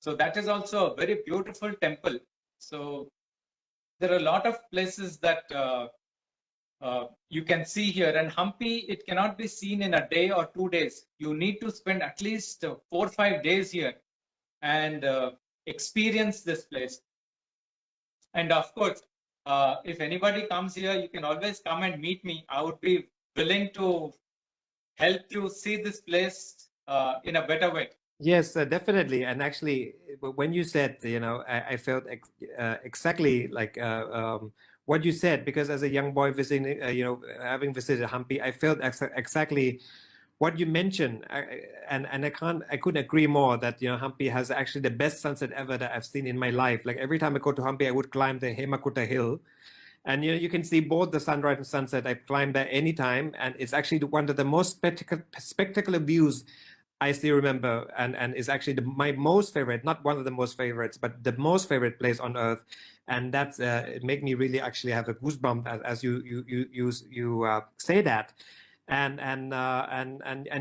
So that is also a very beautiful temple. So there are a lot of places that you can see here. And Hampi, it cannot be seen in a day or 2 days. You need to spend at least 4 or 5 days here and experience this place. And of course, if anybody comes here, you can always come and meet me. I would be willing to help you see this place in a better way. Yes, definitely. And actually, when you said, I felt exactly like what you said, because as a young boy visiting, having visited Hampi, I felt exactly what you mentioned, and I couldn't agree more that Hampi has actually the best sunset ever that I've seen in my life. Like every time I go to Hampi, I would climb the Hemakuta hill, and you can see both the sunrise and sunset. I climb there anytime, and it's actually one of the most spectacular views I still remember, and is actually my most favorite, not one of the most favorites, but the most favorite place on earth, and that's it made me really actually have a goosebump as you say that. And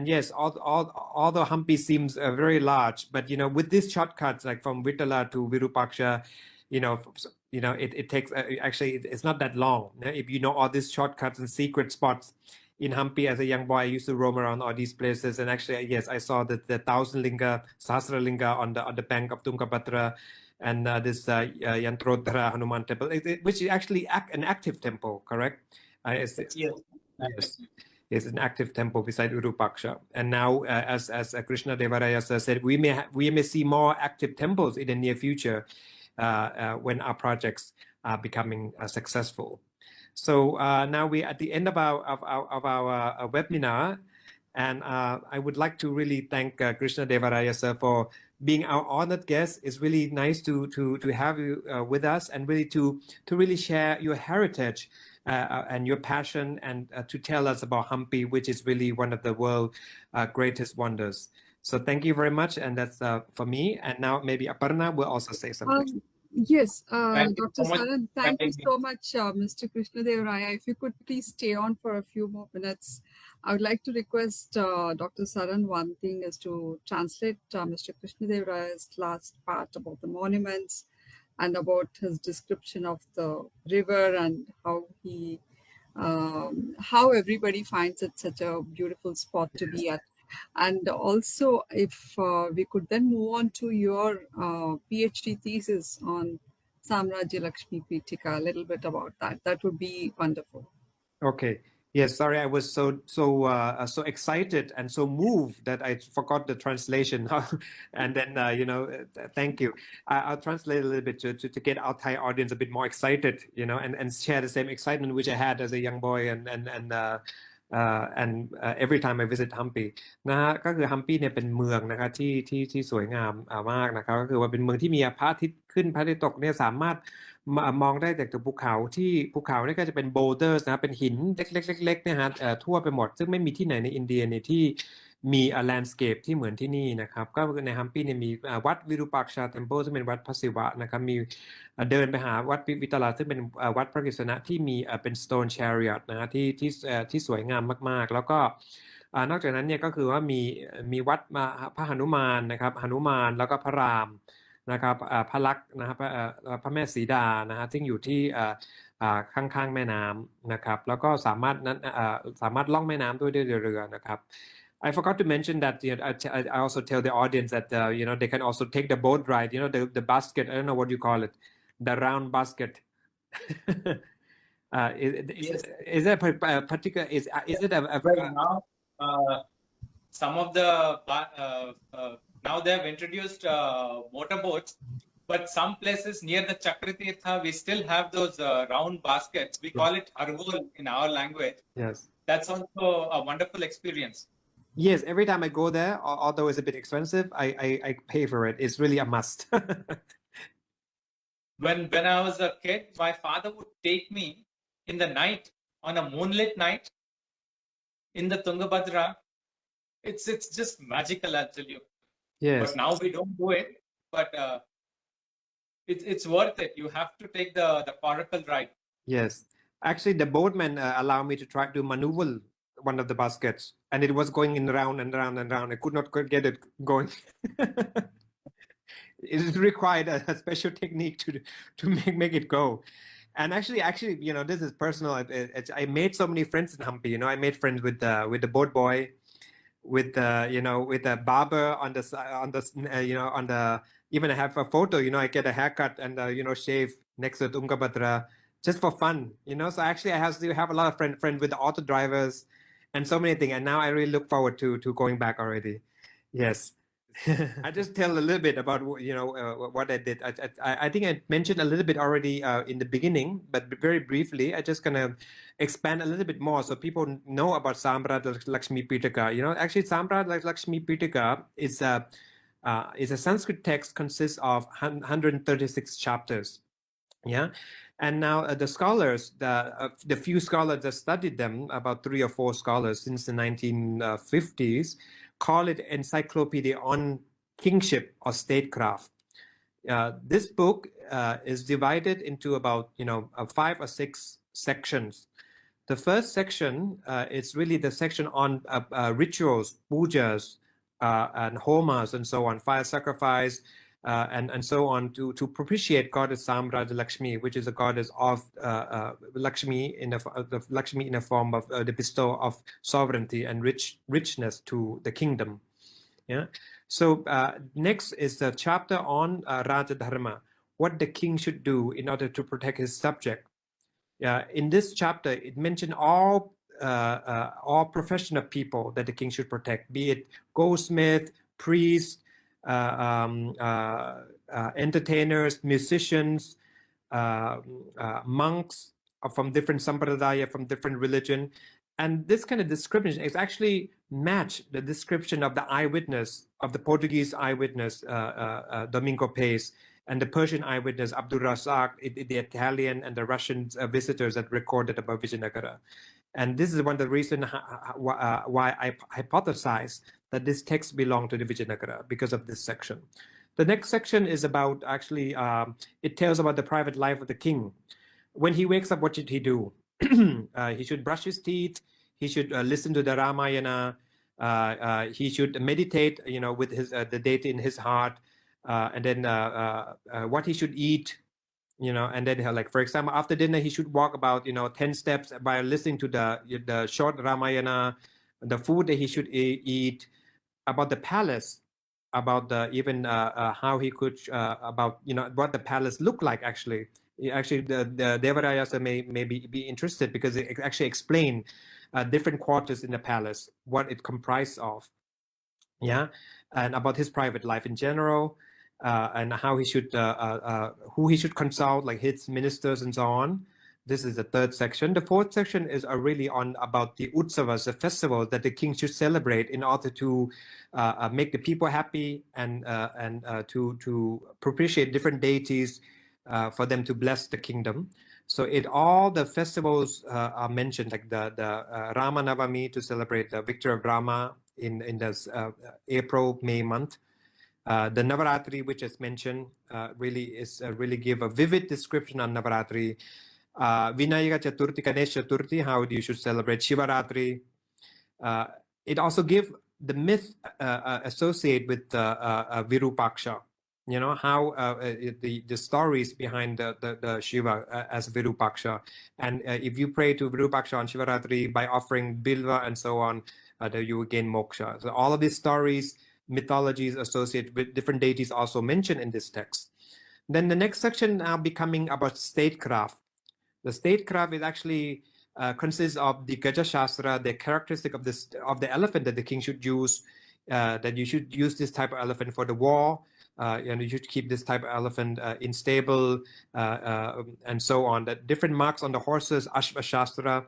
yes, although Hampi seems very large, but with these shortcuts like from Vitala to Virupaksha, it takes actually it's not that long. If you know all these shortcuts and secret spots in Hampi as a young boy, I used to roam around all these places, and actually yes, I saw the 1,000 linga, Sahasra linga on the bank of Tungabhadra, and this Yantrodhara Hanuman temple, which is actually an active temple, correct? Yes. Yes. It's an active temple beside Virupaksha. And now, as Krishna Devaraya said, we may see more active temples in the near future when our projects are becoming successful. So now we're at the end of our webinar, and I would like to really thank Krishna Devaraya sir for being our honored guest. It's really nice to have you with us, and really to really share your heritage and your passion, and to tell us about Hampi, which is really one of the world's greatest wonders. So thank you very much, and that's for me. And now maybe Aparna will also say something. Yes, Thank you Dr. so much. Saran, thank you so much, Mr. Krishna Devaraya. If you could please stay on for a few more minutes. I would like to request Dr. Saran one thing is to translate Mr. Krishna Devaraya's last part about the monuments and about his description of the river and how everybody finds it such a beautiful spot to be at. And also, if we could then move on to your PhD thesis on Samraj Lakshmi Pitika, a little bit about that. That would be wonderful. Okay. Yes, sorry, I was so excited and so moved that I forgot the translation. And then thank you. I'll translate a little bit to get our Thai audience a bit more excited, and share the same excitement which I had as a young boy and every time I visit Hampi นะฮะก็คือ Hampi เนี่ยเป็นเมืองนะครับที่สวยงามมากนะครับก็คือว่าเป็นเมืองที่มีพระอาทิตย์ขึ้นพระอาทิตย์ตกเนี่ยสามารถ มองได้จากภูเขาที่ภูเขานี่ก็จะเป็นโบลเดอร์นะเป็นหินเล็กๆเนี่ยฮะทั่วไปหมดซึ่งไม่มีที่ไหนในอินเดียเนี่ยที่มีแลนด์สเคปที่เหมือนที่นี่นะครับก็ในฮัมปีเนี่ยมีวัดวิรูปักชาเทมเพิลซึ่งเป็นวัดพระศิวะนะครับมีเดินไปหาวัดวิตลาซึ่งเป็นวัดพระกฤษณะที่มีเป็น stone chariot นะฮะที่สวยงามมากๆแล้วก็นอกจากนั้นเนี่ยก็คือว่ามีวัดพระหนุมานนะครับหนุมานแล้วก็พระรามนะครับพระลักษณ์นะครับพระแม่สีดานะฮะซึ่งอยู่ที่ข้างๆแม่น้ำนะครับแล้วก็สามารถล่องแม่น้ำด้วยเรือนะครับ I forgot to mention that I also tell the audience that they can also take the boat ride, the basket, I don't know what you call it, the round basket. Is there a particular is it a well, now some of the now they have introduced motorboats, but some places near the Chakratirtha we still have those round baskets. We call it argol in our language. Yes, that's also a wonderful experience. Yes, every time I go there, although it's a bit expensive, I pay for it. It's really a must. When I was a kid, my father would take me in the night, on a moonlit night, in the Tungabhadra. It's just magical, I'll tell you. Yes. But now we don't do it. But it's worth it. You have to take the coracle ride. Yes. Actually, the boatman allowed me to try to maneuver one of the baskets, and it was going in round and round and round. I could not get it going. It required a special technique to make it go. And actually, this is personal. I made so many friends in Hampi. I made friends with the boat boy, with the barber on the even I have a photo. I get a haircut and shave next to Tungabhadra just for fun. So actually, I still have a lot of friends with the auto drivers. And so many things, and now I really look forward to going back already. Yes, I just tell a little bit about what I did. I think I mentioned a little bit already in the beginning, but very briefly, I just gonna expand a little bit more so people know about Samraj Lakshmi Pitaka. Actually, Samraj Lakshmi Pitaka is a Sanskrit text, consists of 136 chapters. Yeah. And now the scholars, the few scholars that studied them, about 3 or 4 scholars since the 1950s, call it encyclopedia on kingship or statecraft. This book is divided into about 5 or 6 sections. The first section is really the section on rituals, pujas, and homas, and so on, fire sacrifice. And so on to propitiate goddess Samraj Lakshmi, which is a goddess of Lakshmi in the form of the bestow of sovereignty and richness to the kingdom. Yeah. So next is the chapter on Raja Dharma, what the king should do in order to protect his subject. In this chapter, it mentioned all professional people that the king should protect, be it goldsmith, priest, entertainers, musicians, monks from different sampradaya, from different religion. And this kind of description is actually matched the description of the eyewitness, of the Portuguese eyewitness, Domingo Pace, and the Persian eyewitness, Abdul Razak, the Italian and the Russian visitors that recorded about Vijayanagara. And this is one of the reasons why I hypothesize that this text belonged to the Vijayanagara, because of this section. The next section is about, actually, it tells about the private life of the king. When he wakes up, what should he do? He should brush his teeth. He should listen to the Ramayana. He should meditate, with the deity in his heart. And then what he should eat. And then, like, for example, after dinner, he should walk about, 10 steps by listening to the short Ramayana, the food that he should eat, about the palace, about how he could, about, what the palace looked like, actually. Actually, the Devarayas may be interested because it actually explain different quarters in the palace, what it comprised of. Yeah. And about his private life in general. And how he should, who he should consult, like his ministers and so on. This is the third section. The fourth section is really on about the utsavas, the festivals that the king should celebrate in order to make the people happy and to propitiate different deities for them to bless the kingdom. So all the festivals are mentioned, like the Rama Navami to celebrate the victory of Rama in this April-May month. The Navaratri, which is mentioned, really give a vivid description on Navaratri. Vinayaka Chaturthi, Ganesh Chaturthi, how you should celebrate Shivaratri. It also gives the myth associated with Virupaksha. You know how the stories behind the Shiva as Virupaksha, and if you pray to Virupaksha on Shivaratri by offering bilva and so on, you will gain moksha. So all of these stories, mythologies associated with different deities also mentioned in this text. Then the next section now becoming about statecraft. The statecraft is actually consists of the Gaja Shastra, the characteristic of the elephant that the king should use, that you should use this type of elephant for the war. And you should keep this type of elephant in stable, and so on. That different marks on the horses, Ashva Shastra,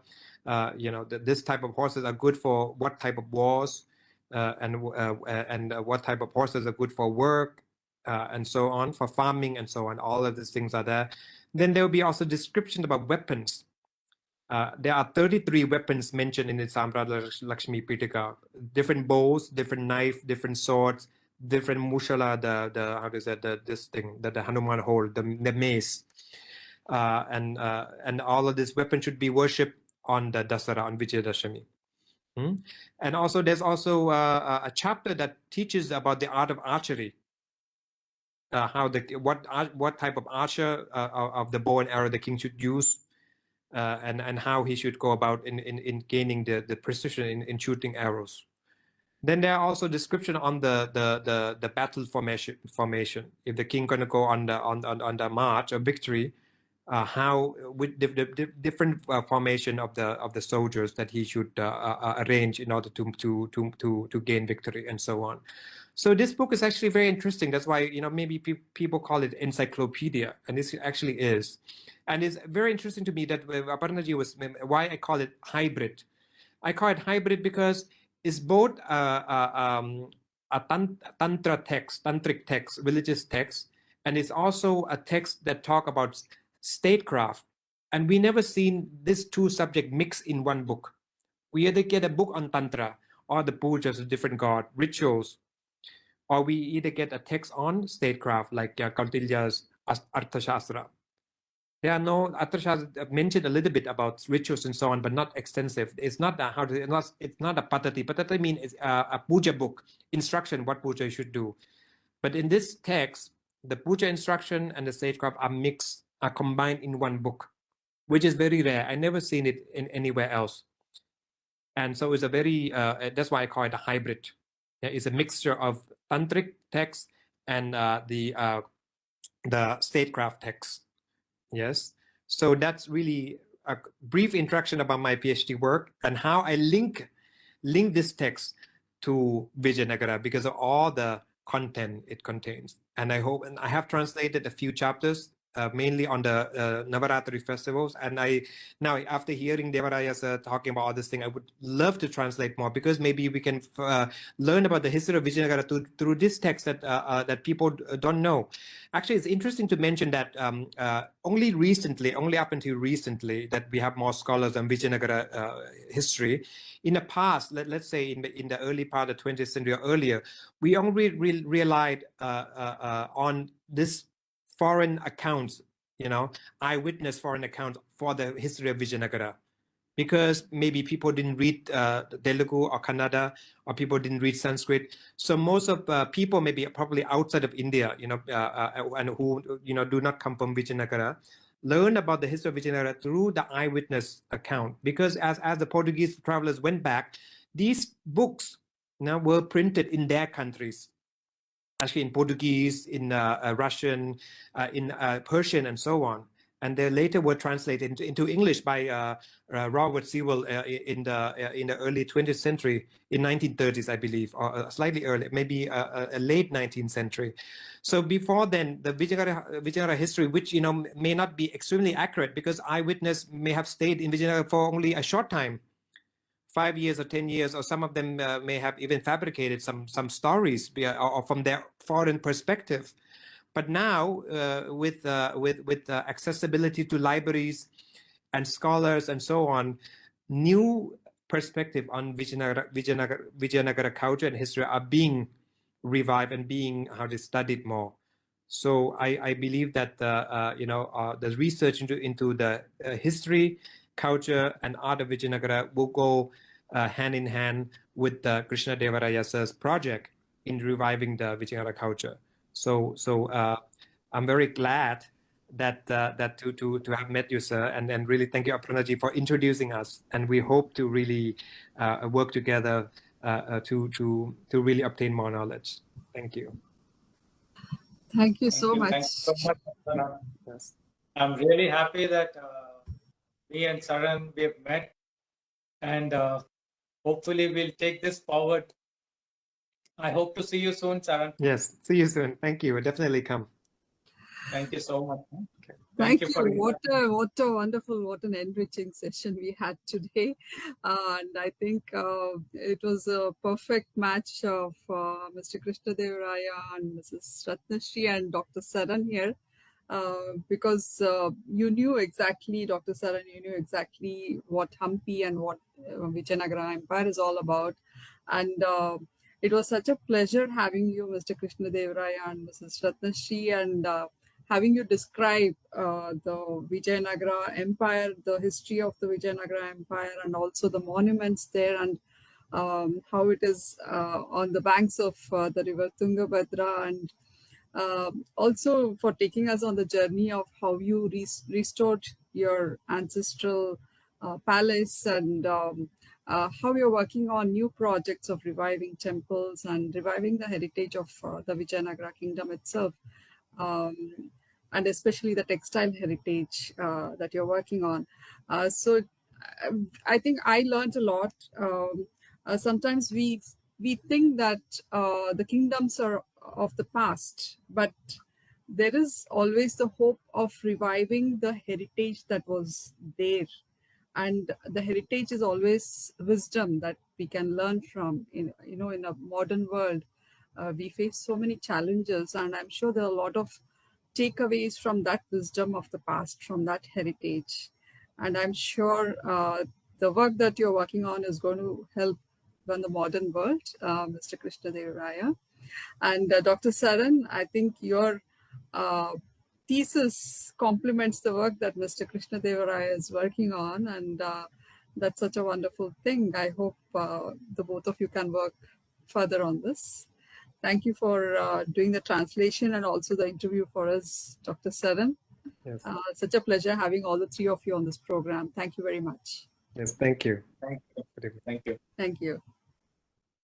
this type of horses are good for what type of wars, and what type of horses are good for work, and so on, for farming and so on. All of these things are there. Then there will be also description about weapons. There are 33 weapons mentioned in the Samraj Lakshmi Pitaka. Different bows, different knife, different swords, different mushala, the Hanuman hold, the mace, and all of this weapon should be worshipped on the Dasara, on Vijayadashami. And also there's also a chapter that teaches about the art of archery, what type of archer of the bow and arrow the king should use, and how he should go about in gaining the precision in shooting arrows. Then there are also description on the battle formation. If the king going to go on the march or victory, how with the different formation of the soldiers that he should arrange in order to gain victory and so on. So this book is actually very interesting. That's why maybe people call it encyclopedia, and this actually is. And it's very interesting to me that Aparnaji was why I call it hybrid. I call it hybrid because it's both a tantric text, religious text, and it's also a text that talk about statecraft. And we never seen these two subjects mixed in one book. We either get a book on tantra or the pujas of different god rituals, or we either get a text on statecraft like Kautilya's Arthashastra. There are no Arthashastra mentioned a little bit about rituals and so on, but not extensive. It's not it's not a patati. Patati means a puja book, instruction what puja you should do. But in this text, the puja instruction and the statecraft are combined in one book, which is very rare. I never seen it in anywhere else. And so it's a very that's why I call it a hybrid. It's a mixture of tantric text and the statecraft text. Yes, so that's really a brief introduction about my PhD work and how I link this text to Vijayanagara because of all the content it contains. And I have translated a few chapters, mainly on the Navaratri festivals. And now after hearing Devaraya talking about all this thing, I would love to translate more because maybe we can learn about the history of Vijayanagara through this text that people don't know. Actually, it's interesting to mention that only up until recently, that we have more scholars on Vijayanagara history. In the past, let's say in the early part of the 20th century or earlier, we only relied on this foreign accounts, eyewitness foreign accounts for the history of Vijayanagara, because maybe people didn't read Telugu or Kannada, or people didn't read Sanskrit. So most of people maybe probably outside of India, and who do not come from Vijayanagara, learn about the history of Vijayanagara through the eyewitness account. Because as the Portuguese travelers went back, these books were printed in their countries. Actually in Portuguese, in Russian, in Persian, and so on. And they later were translated into English by Robert Sewell in the early 20th century, in 1930s, I believe, or slightly early, maybe a late 19th century. So before then, the Vijayanagara history, which may not be extremely accurate because eyewitness may have stayed in Vijayanagara for only a short time, 5 years or 10 years, or some of them may have even fabricated some stories or from their foreign perspective. But now with accessibility to libraries and scholars and so on, new perspective on Vijayanagara culture and history are being revived and being studied more. So I believe that the research into the history, culture, and art of Vijayanagara will go hand in hand with the Krishna Devaraya's project in reviving the Vijayanagara culture. So I'm very glad that to have met you, sir, and really thank you, Aparnaji, for introducing us. And we hope to really work together to really obtain more knowledge. Thank you. Thank you so much. Thank you so much, Aparna. Yes. I'm really happy that me and Saran, we have met, and hopefully we'll take this forward. I hope to see you soon, Saran. Yes, see you soon. Thank you. We'll definitely come. Thank you so much. Okay. Thank you. For What a wonderful, what an enriching session we had today. And I think it was a perfect match of Mr. Krishna Devaraya and Mrs. Ratnashri and Dr. Saran here. Because you knew exactly, Dr. Saran, you knew exactly what Hampi and what Vijayanagara Empire is all about. And it was such a pleasure having you, Mr. Krishna Devaraya and Mrs. Ratnashri, and having you describe the Vijayanagara Empire, the history of the Vijayanagara Empire, and also the monuments there, and how it is on the banks of the river Tungabhadra, and also for taking us on the journey of how you restored your ancestral palace, and how you're working on new projects of reviving temples and reviving the heritage of the Vijayanagara kingdom itself, and especially the textile heritage that you're working on. So I think I learned a lot. Sometimes we think that the kingdoms are of the past, but there is always the hope of reviving the heritage that was there. And the heritage is always wisdom that we can learn from. In a modern world, we face so many challenges, and I'm sure there are a lot of takeaways from that wisdom of the past, from that heritage. And I'm sure the work that you're working on is going to help run the modern world, Mr. Krishna Devaraya. And Dr. Saran, I think your thesis complements the work that Mr. Krishna Devaraya is working on, and that's such a wonderful thing. I hope the both of you can work further on this. Thank you for doing the translation and also the interview for us, Dr. Saran. Yes. Such a pleasure having all the three of you on this program. Thank you very much. Yes, thank you. Thank you. Good evening. Thank you. Thank you.